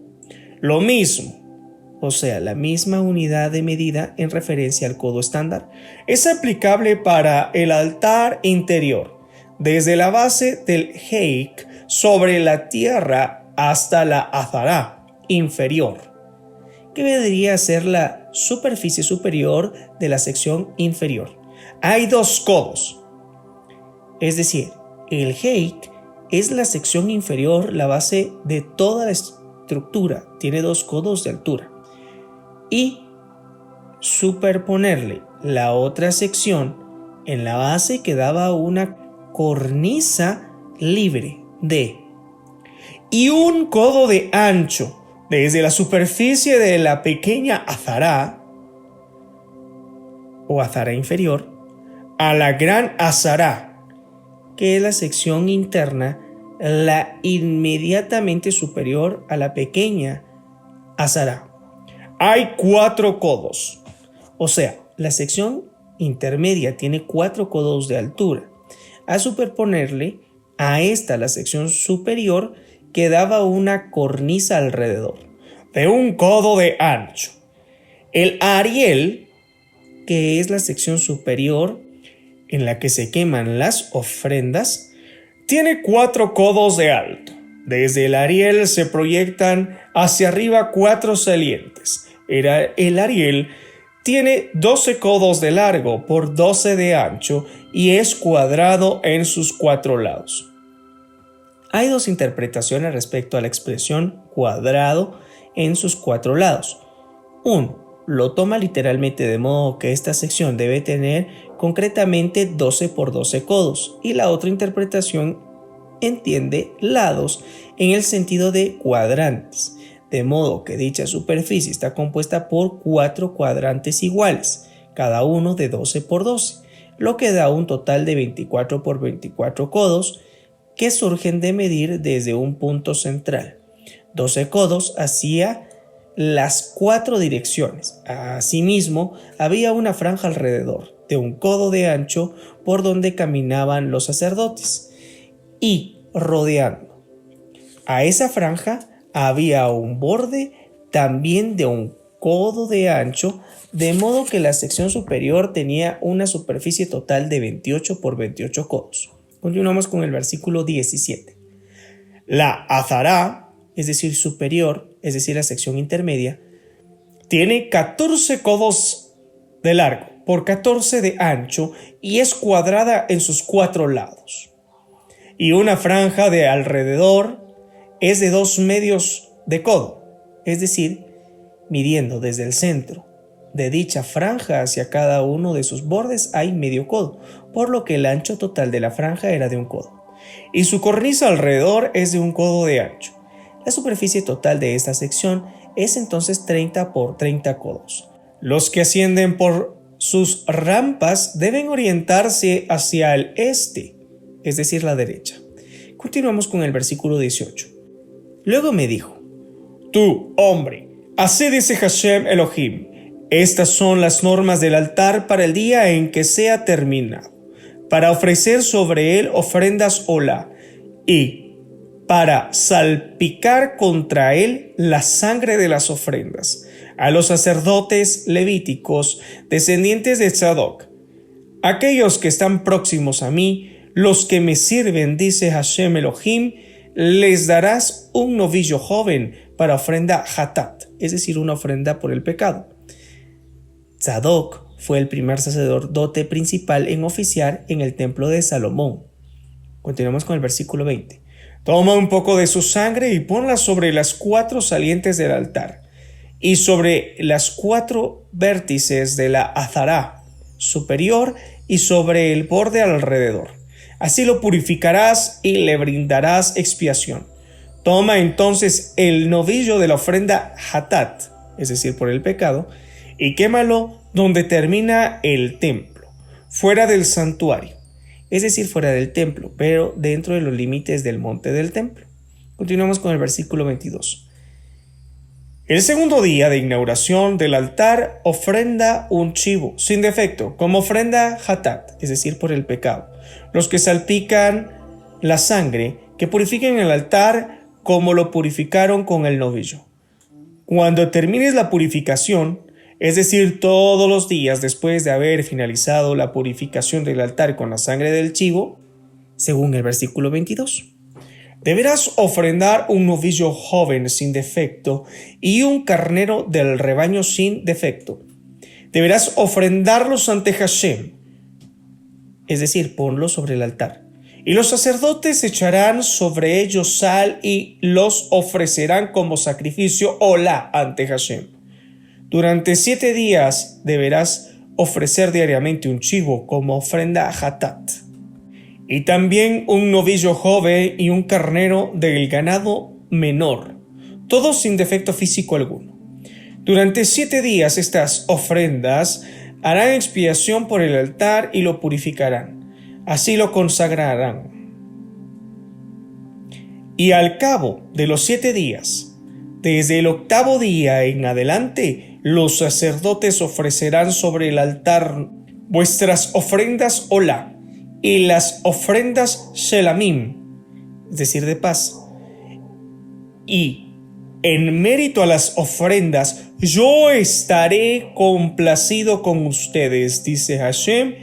A: Lo mismo, o sea, la misma unidad de medida en referencia al codo estándar, es aplicable para el altar interior, desde la base del Heik sobre la tierra hasta la Azará inferior, que vendría a ser la superficie superior de la sección inferior. Hay 2 codos, es decir, el Heik es la sección inferior, la base de toda la estructura, tiene 2 codos de altura, y superponerle la otra sección en la base que daba una cornisa libre y 1 codo de ancho desde la superficie de la pequeña Azará o Azará inferior a la gran Azará, que es la sección interna, la inmediatamente superior a la pequeña Azará. Hay 4 codos, o sea, la sección intermedia tiene 4 codos de altura. A superponerle a esta la sección superior, que daba una cornisa alrededor de 1 codo de ancho. El Ariel, que es la sección superior en la que se queman las ofrendas, tiene 4 codos de alto. Desde el Ariel se proyectan hacia arriba 4 salientes. El Ariel tiene 12 codos de largo por 12 de ancho y es cuadrado en sus 4 lados. Hay 2 interpretaciones respecto a la expresión cuadrado en sus 4 lados. Uno lo toma literalmente, de modo que esta sección debe tener concretamente 12 por 12 codos, y la otra interpretación entiende lados en el sentido de cuadrantes, de modo que dicha superficie está compuesta por 4 cuadrantes iguales, cada uno de 12 por 12, lo que da un total de 24 por 24 codos que surgen de medir desde un punto central, 12 codos hacia las 4 direcciones. Asimismo, había una franja alrededor de 1 codo de ancho por donde caminaban los sacerdotes, y rodeando a esa franja había un borde también de 1 codo de ancho, de modo que la sección superior tenía una superficie total de 28 por 28 codos. Continuamos con el versículo 17. La Azará, es decir, superior, es decir, la sección intermedia, tiene 14 codos de largo por 14 de ancho y es cuadrada en sus 4 lados. Y una franja de alrededor es de 2 medios de codo, es decir, midiendo desde el centro de dicha franja hacia cada uno de sus bordes hay medio codo, por lo que el ancho total de la franja era de 1 codo, y su cornisa alrededor es de 1 codo de ancho. La superficie total de esta sección es entonces 30 por 30 codos. Los que ascienden por sus rampas deben orientarse hacia el este, es decir, la derecha. Continuamos con el versículo 18. Luego me dijo: Tú, hombre, así dice Hashem Elohim, estas son las normas del altar para el día en que sea terminado, para ofrecer sobre él ofrendas olá y para salpicar contra él la sangre de las ofrendas, a los sacerdotes levíticos, descendientes de Sadoc, aquellos que están próximos a mí, los que me sirven, dice Hashem Elohim, les darás un novillo joven para ofrenda hatat, es decir, una ofrenda por el pecado. Sadoc fue el primer sacerdote principal en oficiar en el templo de Salomón. Continuamos con el versículo 20. Toma un poco de su sangre y ponla sobre las 4 salientes del altar y sobre las 4 vértices de la Azará superior y sobre el borde alrededor. Así lo purificarás y le brindarás expiación. Toma entonces el novillo de la ofrenda hatat, es decir, por el pecado, y quémalo donde termina el templo, fuera del santuario, es decir, fuera del templo, pero dentro de los límites del monte del templo. Continuamos con el versículo 22.
B: El segundo día de inauguración del altar ofrenda un chivo sin defecto, como ofrenda hatat, es decir, por el pecado. Los que salpican la sangre, que purifiquen el altar como lo purificaron con el novillo. Cuando termines la purificación, es decir, todos los días después de haber finalizado la purificación del altar con la sangre del chivo, según el versículo 22, deberás ofrendar un novillo joven sin defecto y un carnero del rebaño sin defecto. Deberás ofrendarlos ante Hashem, es decir, ponlos sobre el altar. Y los sacerdotes echarán sobre ellos sal y los ofrecerán como sacrificio olá ante Hashem. Durante 7 días deberás ofrecer diariamente un chivo como ofrenda hatat, y también un novillo joven y un carnero del ganado menor, todos sin defecto físico alguno. Durante 7 días estas ofrendas harán expiación por el altar y lo purificarán, así lo consagrarán. Y al cabo de los 7 días, desde el 8º día en adelante, los sacerdotes ofrecerán sobre el altar vuestras ofrendas olá y las ofrendas shelamim, es decir, de paz. Y en mérito a las ofrendas, yo estaré complacido con ustedes, dice Hashem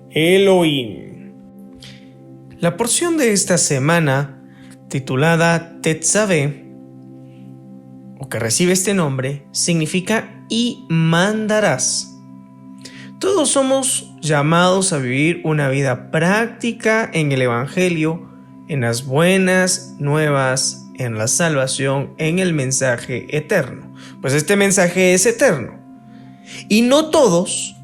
B: Elohim.
A: La porción de esta semana, titulada Tetzaveh, o que recibe este nombre, significa y mandarás. Todos somos llamados a vivir una vida práctica en el Evangelio, en las buenas nuevas, en la salvación, en el mensaje eterno. Pues este mensaje es eterno. Y no todos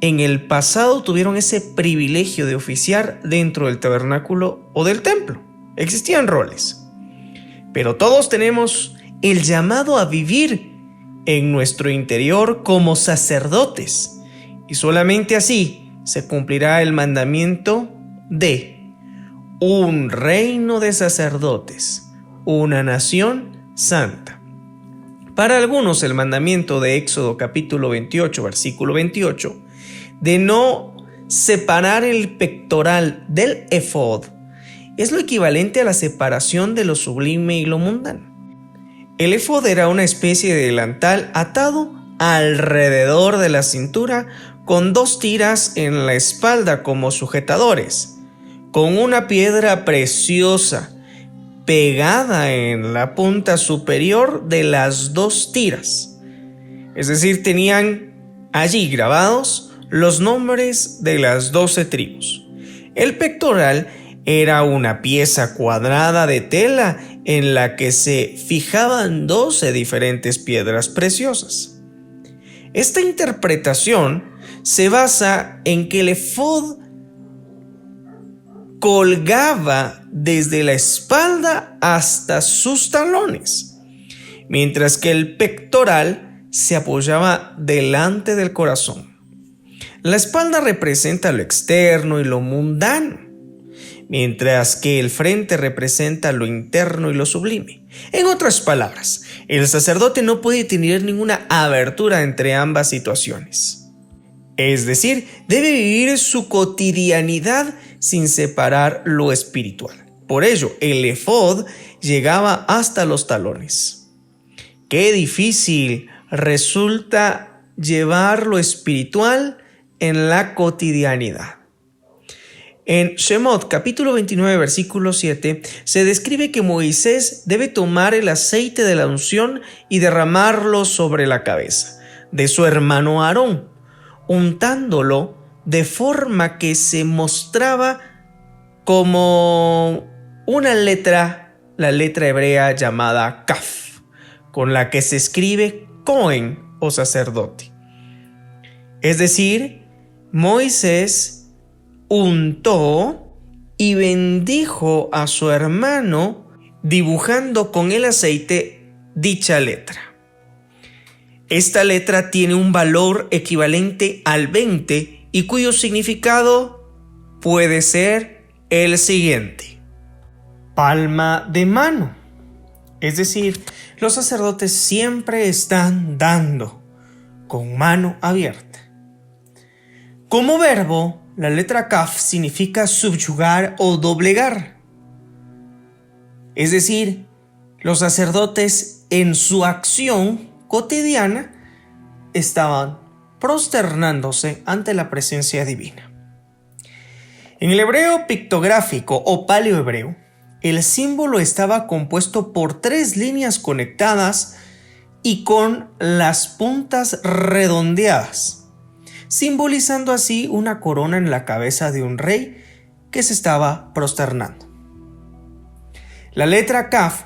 A: en el pasado tuvieron ese privilegio de oficiar dentro del tabernáculo o del templo. Existían roles. Pero todos tenemos el llamado a vivir en nuestro interior como sacerdotes. Y solamente así se cumplirá el mandamiento de un reino de sacerdotes, una nación santa. Para algunos el mandamiento de Éxodo capítulo 28, versículo 28, de no separar el pectoral del efod, es lo equivalente a la separación de lo sublime y lo mundano. El efod era una especie de delantal atado alrededor de la cintura con 2 tiras en la espalda como sujetadores, con una piedra preciosa pegada en la punta superior de las 2 tiras. Es decir, tenían allí grabados los nombres de las 12 tribus. El pectoral era una pieza cuadrada de tela en la que se fijaban 12 diferentes piedras preciosas. Esta interpretación se basa en que el efod colgaba desde la espalda hasta sus talones, mientras que el pectoral se apoyaba delante del corazón. La espalda representa lo externo y lo mundano, mientras que el frente representa lo interno y lo sublime. En otras palabras, el sacerdote no puede tener ninguna abertura entre ambas situaciones. Es decir, debe vivir su cotidianidad sin separar lo espiritual. Por ello, el efod llegaba hasta los talones. Qué difícil resulta llevar lo espiritual en la cotidianidad. En Shemot, capítulo 29, versículo 7, se describe que Moisés debe tomar el aceite de la unción y derramarlo sobre la cabeza de su hermano Aarón, untándolo de forma que se mostraba como una letra, la letra hebrea llamada Kaf, con la que se escribe Cohen o sacerdote. Es decir, Moisés untó y bendijo a su hermano dibujando con el aceite dicha letra. Esta letra tiene un valor equivalente al 20 y cuyo significado puede ser el siguiente: palma de mano, Es decir, los sacerdotes siempre están dando con mano abierta. Como verbo, la letra kaf significa subyugar o doblegar. Es decir, los sacerdotes en su acción cotidiana estaban prosternándose ante la presencia divina. En el hebreo pictográfico o paleohebreo, el símbolo estaba compuesto por 3 líneas conectadas y con las puntas redondeadas, simbolizando así una corona en la cabeza de un rey que se estaba prosternando. La letra kaf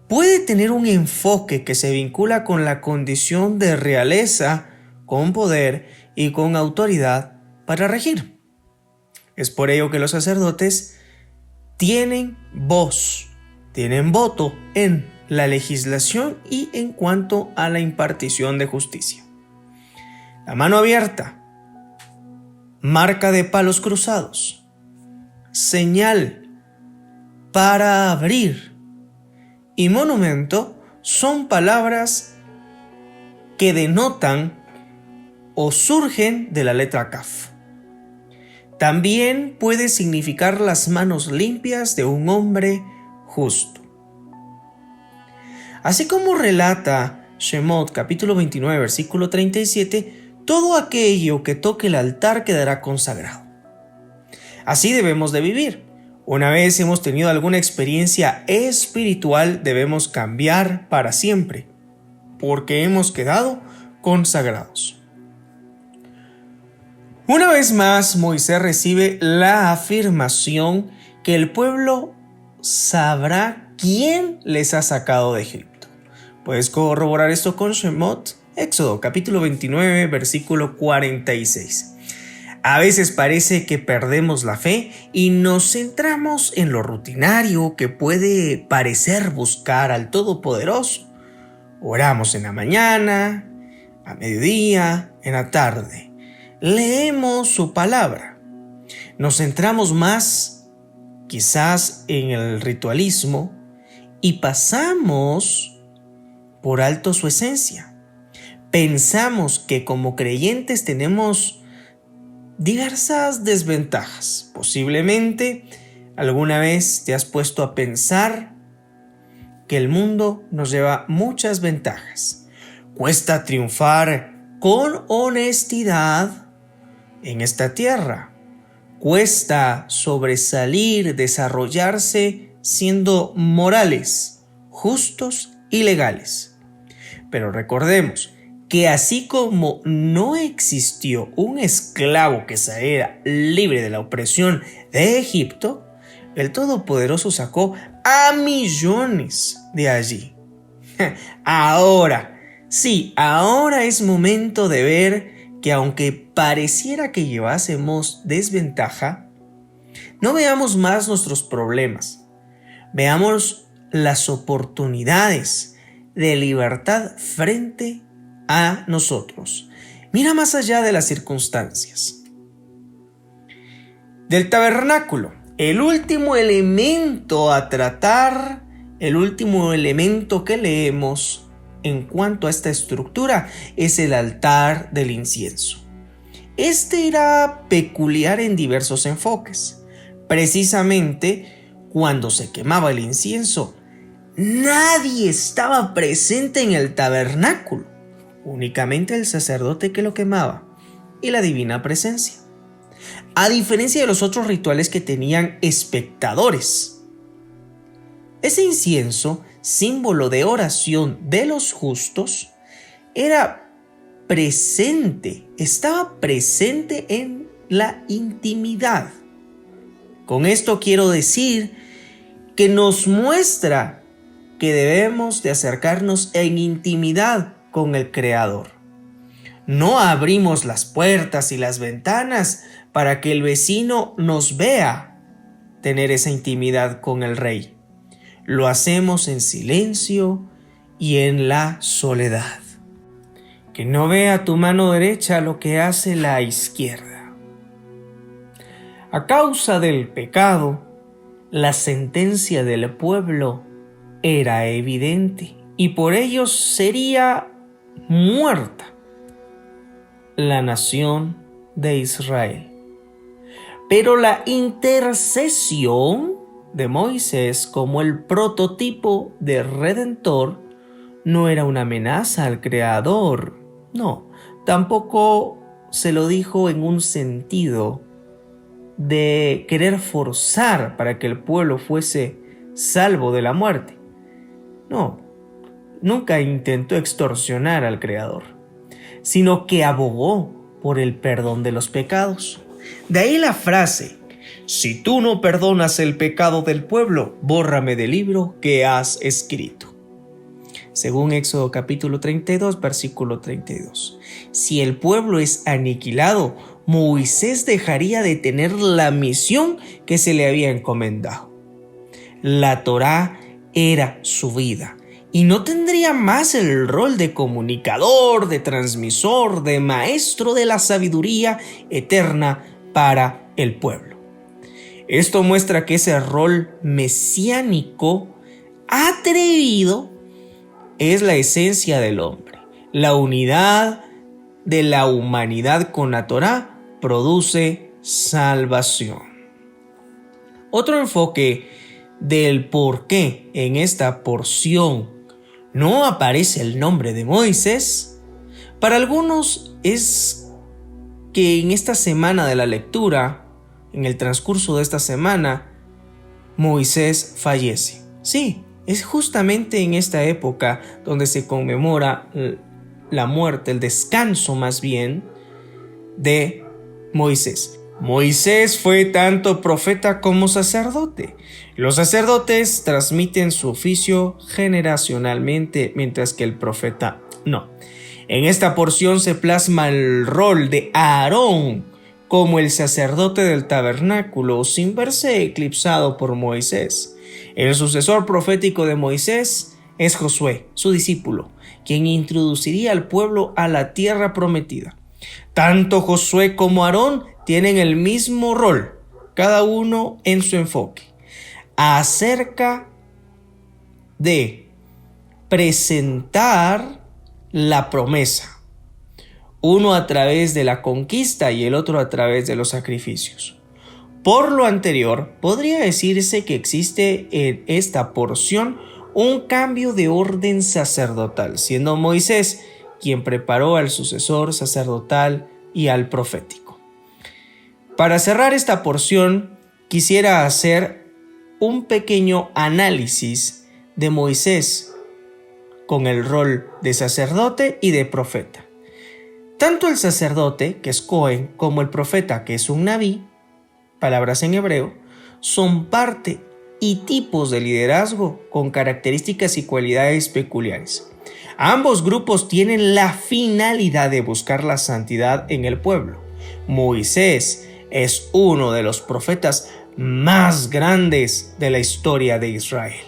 A: puede tener un enfoque que se vincula con la condición de realeza, con poder y con autoridad para regir. Es por ello que los sacerdotes tienen voz, tienen voto en la legislación y en cuanto a la impartición de justicia. La mano abierta, marca de palos cruzados, señal para abrir y monumento son palabras que denotan o surgen de la letra kaf. También puede significar las manos limpias de un hombre justo. Así como relata Shemot capítulo 29 versículo 37, todo aquello que toque el altar quedará consagrado. Así debemos de vivir. Una vez hemos tenido alguna experiencia espiritual, debemos cambiar para siempre, porque hemos quedado consagrados. Una vez más, Moisés recibe la afirmación que el pueblo sabrá quién les ha sacado de Egipto. Puedes corroborar esto con Shemot, Éxodo capítulo 29, versículo 46. A veces parece que perdemos la fe y nos centramos en lo rutinario que puede parecer buscar al Todopoderoso. Oramos en la mañana, a mediodía, en la tarde. Leemos su palabra. Nos centramos más, quizás, en el ritualismo y pasamos por alto su esencia. Pensamos que como creyentes tenemos diversas desventajas. Posiblemente alguna vez te has puesto a pensar que el mundo nos lleva muchas ventajas. Cuesta triunfar con honestidad en esta tierra. Cuesta sobresalir, desarrollarse siendo morales, justos y legales. Pero recordemos que así como no existió un esclavo que saliera libre de la opresión de Egipto, el Todopoderoso sacó a millones de allí. Ahora es momento de ver que aunque pareciera que llevásemos desventaja, no veamos más nuestros problemas, veamos las oportunidades de libertad frente a nosotros. Mira más allá de las circunstancias. Del tabernáculo, el último elemento a tratar, el último elemento que leemos en cuanto a esta estructura es el altar del incienso. Este era peculiar en diversos enfoques. Precisamente cuando se quemaba el incienso, nadie estaba presente en el tabernáculo, únicamente el sacerdote que lo quemaba y la divina presencia. A diferencia de los otros rituales que tenían espectadores, ese incienso, símbolo de oración de los justos, estaba presente en la intimidad. Con esto quiero decir que nos muestra que debemos de acercarnos en intimidad con el Creador. No abrimos las puertas y las ventanas para que el vecino nos vea tener esa intimidad con el Rey. Lo hacemos en silencio y en la soledad. Que no vea tu mano derecha lo que hace la izquierda. A causa del pecado, la sentencia del pueblo era evidente y por ello sería muerta la nación de Israel. Pero la intercesión de Moisés como el prototipo de redentor no era una amenaza al Creador. No, tampoco se lo dijo en un sentido de querer forzar para que el pueblo fuese salvo de la muerte. No, nunca intentó extorsionar al Creador, sino que abogó por el perdón de los pecados. De ahí la frase: si tú no perdonas el pecado del pueblo, bórrame del libro que has escrito. Según Éxodo capítulo 32, versículo 32. Si el pueblo es aniquilado, Moisés dejaría de tener la misión que se le había encomendado. La Torá era su vida y no tendría más el rol de comunicador, de transmisor, de maestro de la sabiduría eterna para el pueblo. Esto muestra que ese rol mesiánico atrevido es la esencia del hombre. La unidad de la humanidad con la Torá produce salvación. Otro enfoque del por qué en esta porción no aparece el nombre de Moisés, para algunos es que en esta semana de la lectura, en el transcurso de esta semana, Moisés fallece. Sí, es justamente en esta época donde se conmemora la muerte, el descanso más bien, de Moisés. Moisés fue tanto profeta como sacerdote. Los sacerdotes transmiten su oficio generacionalmente, mientras que el profeta no. En esta porción se plasma el rol de Aarón como el sacerdote del tabernáculo, sin verse eclipsado por Moisés. El sucesor profético de Moisés es Josué, su discípulo, quien introduciría al pueblo a la tierra prometida. Tanto Josué como Aarón tienen el mismo rol, cada uno en su enfoque, acerca de presentar la promesa, uno a través de la conquista y el otro a través de los sacrificios. Por lo anterior, podría decirse que existe en esta porción un cambio de orden sacerdotal, siendo Moisés quien preparó al sucesor sacerdotal y al profético. Para cerrar esta porción, quisiera hacer un pequeño análisis de Moisés con el rol de sacerdote y de profeta. Tanto el sacerdote, que es Cohen, como el profeta, que es un Naví, palabras en hebreo, son parte y tipos de liderazgo con características y cualidades peculiares. Ambos grupos tienen la finalidad de buscar la santidad en el pueblo. Moisés es uno de los profetas más grandes de la historia de Israel.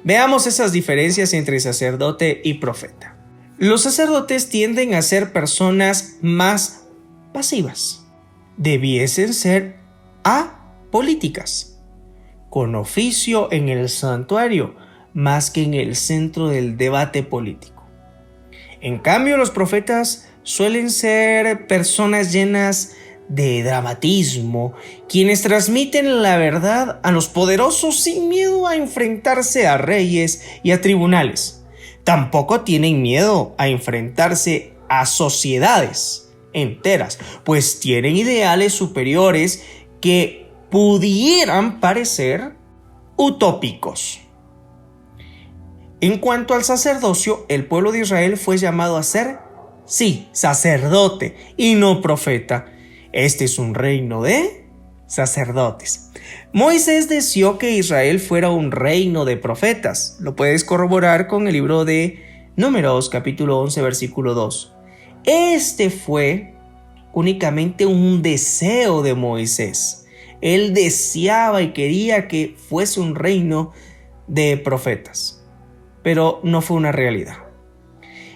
A: Veamos esas diferencias entre sacerdote y profeta. Los sacerdotes tienden a ser personas más pasivas. Debiesen ser apolíticas, con oficio en el santuario más que en el centro del debate político. En cambio, los profetas suelen ser personas llenas de dramatismo, quienes transmiten la verdad a los poderosos sin miedo a enfrentarse a reyes y a tribunales. Tampoco tienen miedo a enfrentarse a sociedades enteras, pues tienen ideales superiores que pudieran parecer utópicos. En cuanto al sacerdocio, el pueblo de Israel fue llamado a ser, sí, sacerdote y no profeta. Este es un reino de sacerdotes. Moisés deseó que Israel fuera un reino de profetas. Lo puedes corroborar con el libro de Números, capítulo 11, versículo 2. Este fue únicamente un deseo de Moisés. Él deseaba y quería que fuese un reino de profetas, pero no fue una realidad.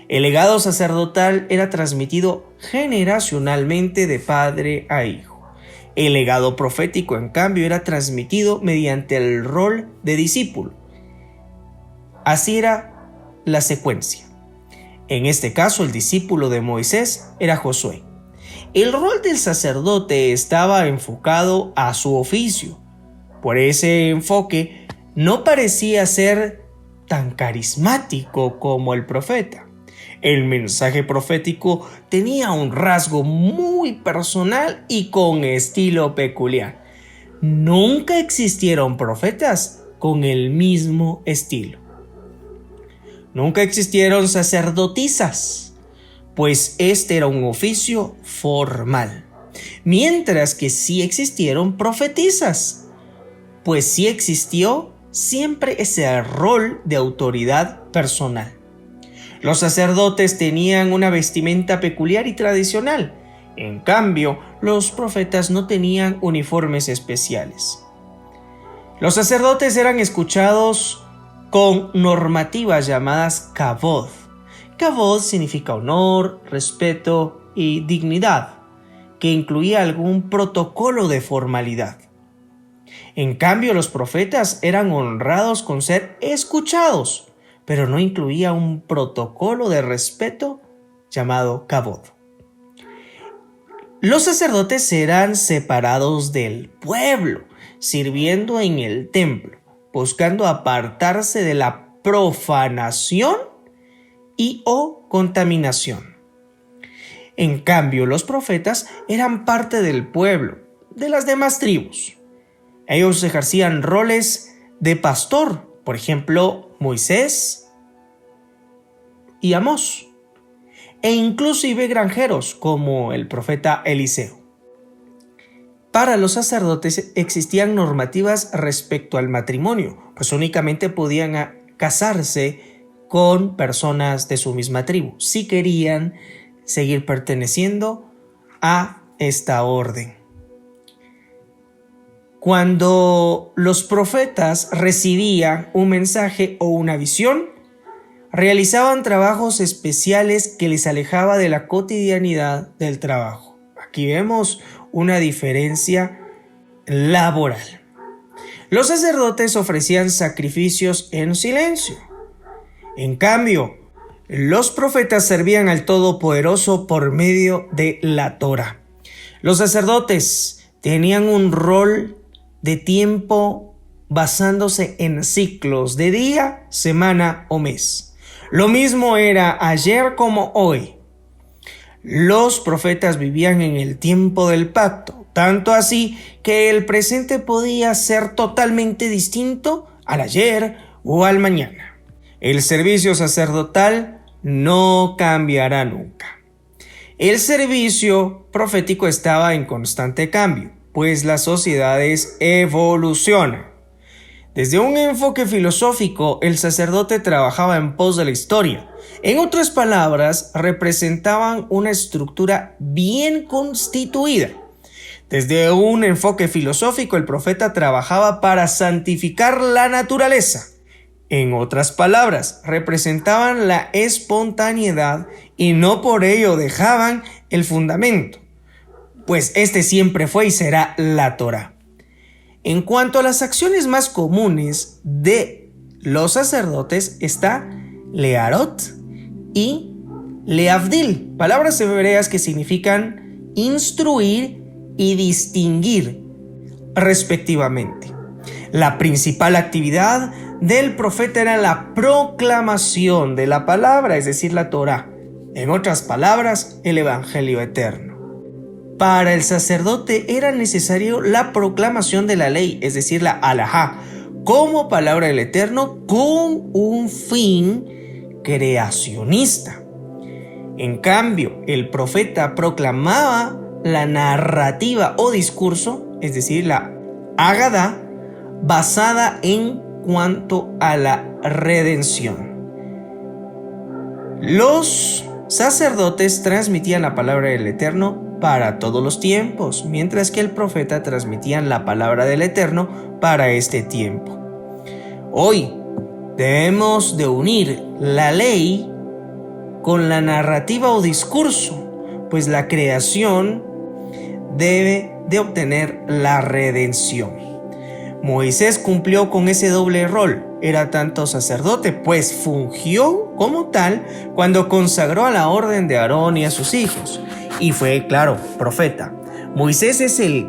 A: El legado sacerdotal era transmitido generacionalmente de padre a hijo. El legado profético, en cambio, era transmitido mediante el rol de discípulo. Así era la secuencia. En este caso, el discípulo de Moisés era Josué. El rol del sacerdote estaba enfocado a su oficio. Por ese enfoque, no parecía ser tan carismático como el profeta. El mensaje profético tenía un rasgo muy personal y con estilo peculiar. Nunca existieron profetas con el mismo estilo. Nunca existieron sacerdotisas, pues este era un oficio formal. Mientras que sí existieron profetisas, pues sí existió siempre ese rol de autoridad personal. Los sacerdotes tenían una vestimenta peculiar y tradicional. En cambio, los profetas no tenían uniformes especiales. Los sacerdotes eran escuchados con normativas llamadas kavod. Kavod significa honor, respeto y dignidad, que incluía algún protocolo de formalidad. En cambio, los profetas eran honrados con ser escuchados, pero no incluía un protocolo de respeto llamado kavod. Los sacerdotes eran separados del pueblo, sirviendo en el templo, buscando apartarse de la profanación y o contaminación. En cambio, los profetas eran parte del pueblo, de las demás tribus. Ellos ejercían roles de pastor, por ejemplo, Moisés y Amós, e inclusive granjeros como el profeta Eliseo. Para los sacerdotes existían normativas respecto al matrimonio, pues únicamente podían casarse con personas de su misma tribu, si querían seguir perteneciendo a esta orden. Cuando los profetas recibían un mensaje o una visión, realizaban trabajos especiales que les alejaba de la cotidianidad del trabajo. Aquí vemos una diferencia laboral. Los sacerdotes ofrecían sacrificios en silencio. En cambio, los profetas servían al Todopoderoso por medio de la Torá. Los sacerdotes tenían un rol de tiempo basándose en ciclos de día, semana o mes. Lo mismo era ayer como hoy. Los profetas vivían en el tiempo del pacto, tanto así que el presente podía ser totalmente distinto al ayer o al mañana. El servicio sacerdotal no cambiará nunca. El servicio profético estaba en constante cambio, pues las sociedades evolucionan. Desde un enfoque filosófico, el sacerdote trabajaba en pos de la historia. En otras palabras, representaban una estructura bien constituida. Desde un enfoque filosófico, el profeta trabajaba para santificar la naturaleza. En otras palabras, representaban la espontaneidad y no por ello dejaban el fundamento, pues este siempre fue y será la Torá. En cuanto a las acciones más comunes de los sacerdotes está learot y leavdil, palabras hebreas que significan instruir y distinguir respectivamente. La principal actividad del profeta era la proclamación de la palabra, es decir, la Torá. En otras palabras, el evangelio eterno. Para el sacerdote era necesario la proclamación de la ley, es decir, la halajá, como palabra del Eterno con un fin creacionista. En cambio, el profeta proclamaba la narrativa o discurso, es decir, la Agadá, basada en cuanto a la redención. Los sacerdotes transmitían la palabra del Eterno para todos los tiempos, mientras que el profeta transmitía la palabra del Eterno para este tiempo. Hoy debemos de unir la ley con la narrativa o discurso, pues la creación debe de obtener la redención. Moisés cumplió con ese doble rol. Era tanto sacerdote, pues fungió como tal cuando consagró a la orden de Aarón y a sus hijos. Y fue, claro, profeta. Moisés es el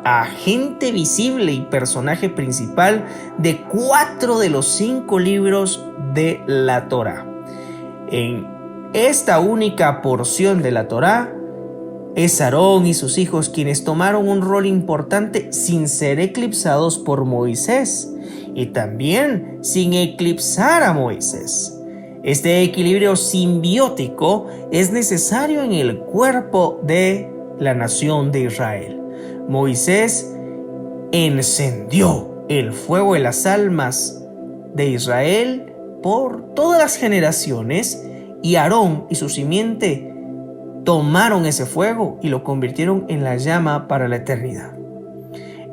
A: agente visible y personaje principal de 4 de los 5 libros de la Torá. En esta única porción de la Torá, es Aarón y sus hijos quienes tomaron un rol importante sin ser eclipsados por Moisés y también sin eclipsar a Moisés. Este equilibrio simbiótico es necesario en el cuerpo de la nación de Israel. Moisés encendió el fuego en las almas de Israel por todas las generaciones y Aarón y su simiente tomaron ese fuego y lo convirtieron en la llama para la eternidad.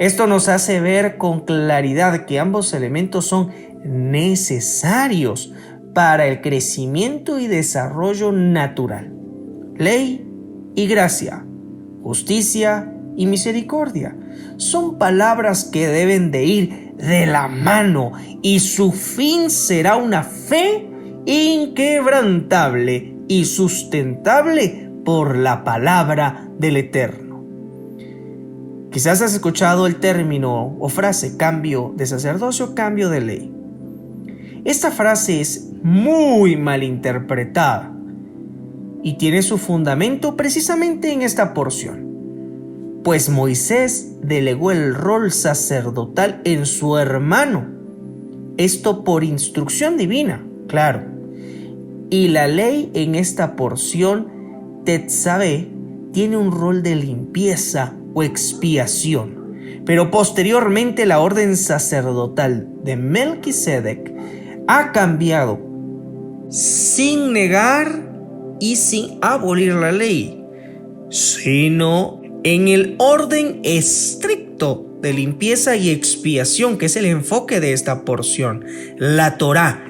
A: Esto nos hace ver con claridad que ambos elementos son necesarios para el crecimiento y desarrollo natural. Ley y gracia, justicia y misericordia son palabras que deben de ir de la mano y su fin será una fe inquebrantable y sustentable por la palabra del Eterno. Quizás has escuchado el término o frase cambio de sacerdocio, cambio de ley. Esta frase es muy mal interpretada y tiene su fundamento precisamente en esta porción. Pues Moisés delegó el rol sacerdotal en su hermano. Esto por instrucción divina, claro. Y la ley en esta porción, Tetzabé, tiene un rol de limpieza o expiación. Pero posteriormente la orden sacerdotal de Melquisedec ha cambiado sin negar y sin abolir la ley, sino en el orden estricto de limpieza y expiación, que es el enfoque de esta porción. La Torá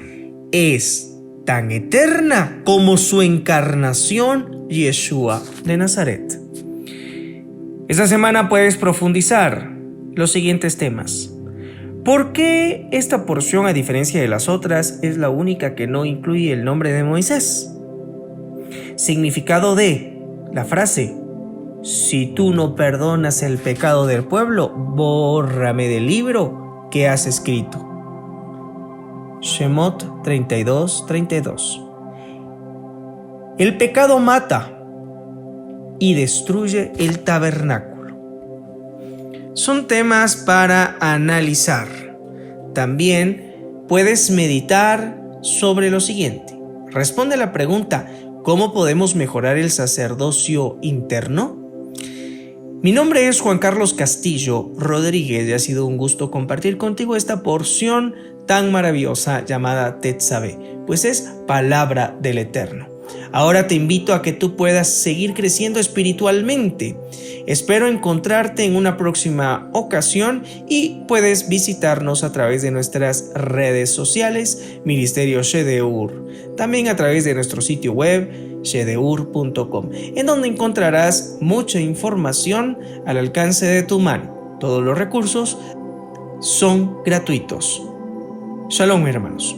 A: es tan eterna como su encarnación, Yeshua de Nazaret. Esta semana puedes profundizar los siguientes temas. ¿Por qué esta porción, a diferencia de las otras, es la única que no incluye el nombre de Moisés? Significado de la frase: si tú no perdonas el pecado del pueblo, bórrame del libro que has escrito. Shemot 32:32. El pecado mata y destruye el tabernáculo. Son temas para analizar. También puedes meditar sobre lo siguiente. Responde a la pregunta: ¿cómo podemos mejorar el sacerdocio interno? Mi nombre es Juan Carlos Castillo Rodríguez y ha sido un gusto compartir contigo esta porción tan maravillosa llamada Tetzabé, pues es palabra del Eterno. Ahora te invito a que tú puedas seguir creciendo espiritualmente. Espero encontrarte en una próxima ocasión y puedes visitarnos a través de nuestras redes sociales, Ministerio Shedeur, también a través de nuestro sitio web shedeur.com, en donde encontrarás mucha información al alcance de tu mano. Todos los recursos son gratuitos. Shalom, hermanos.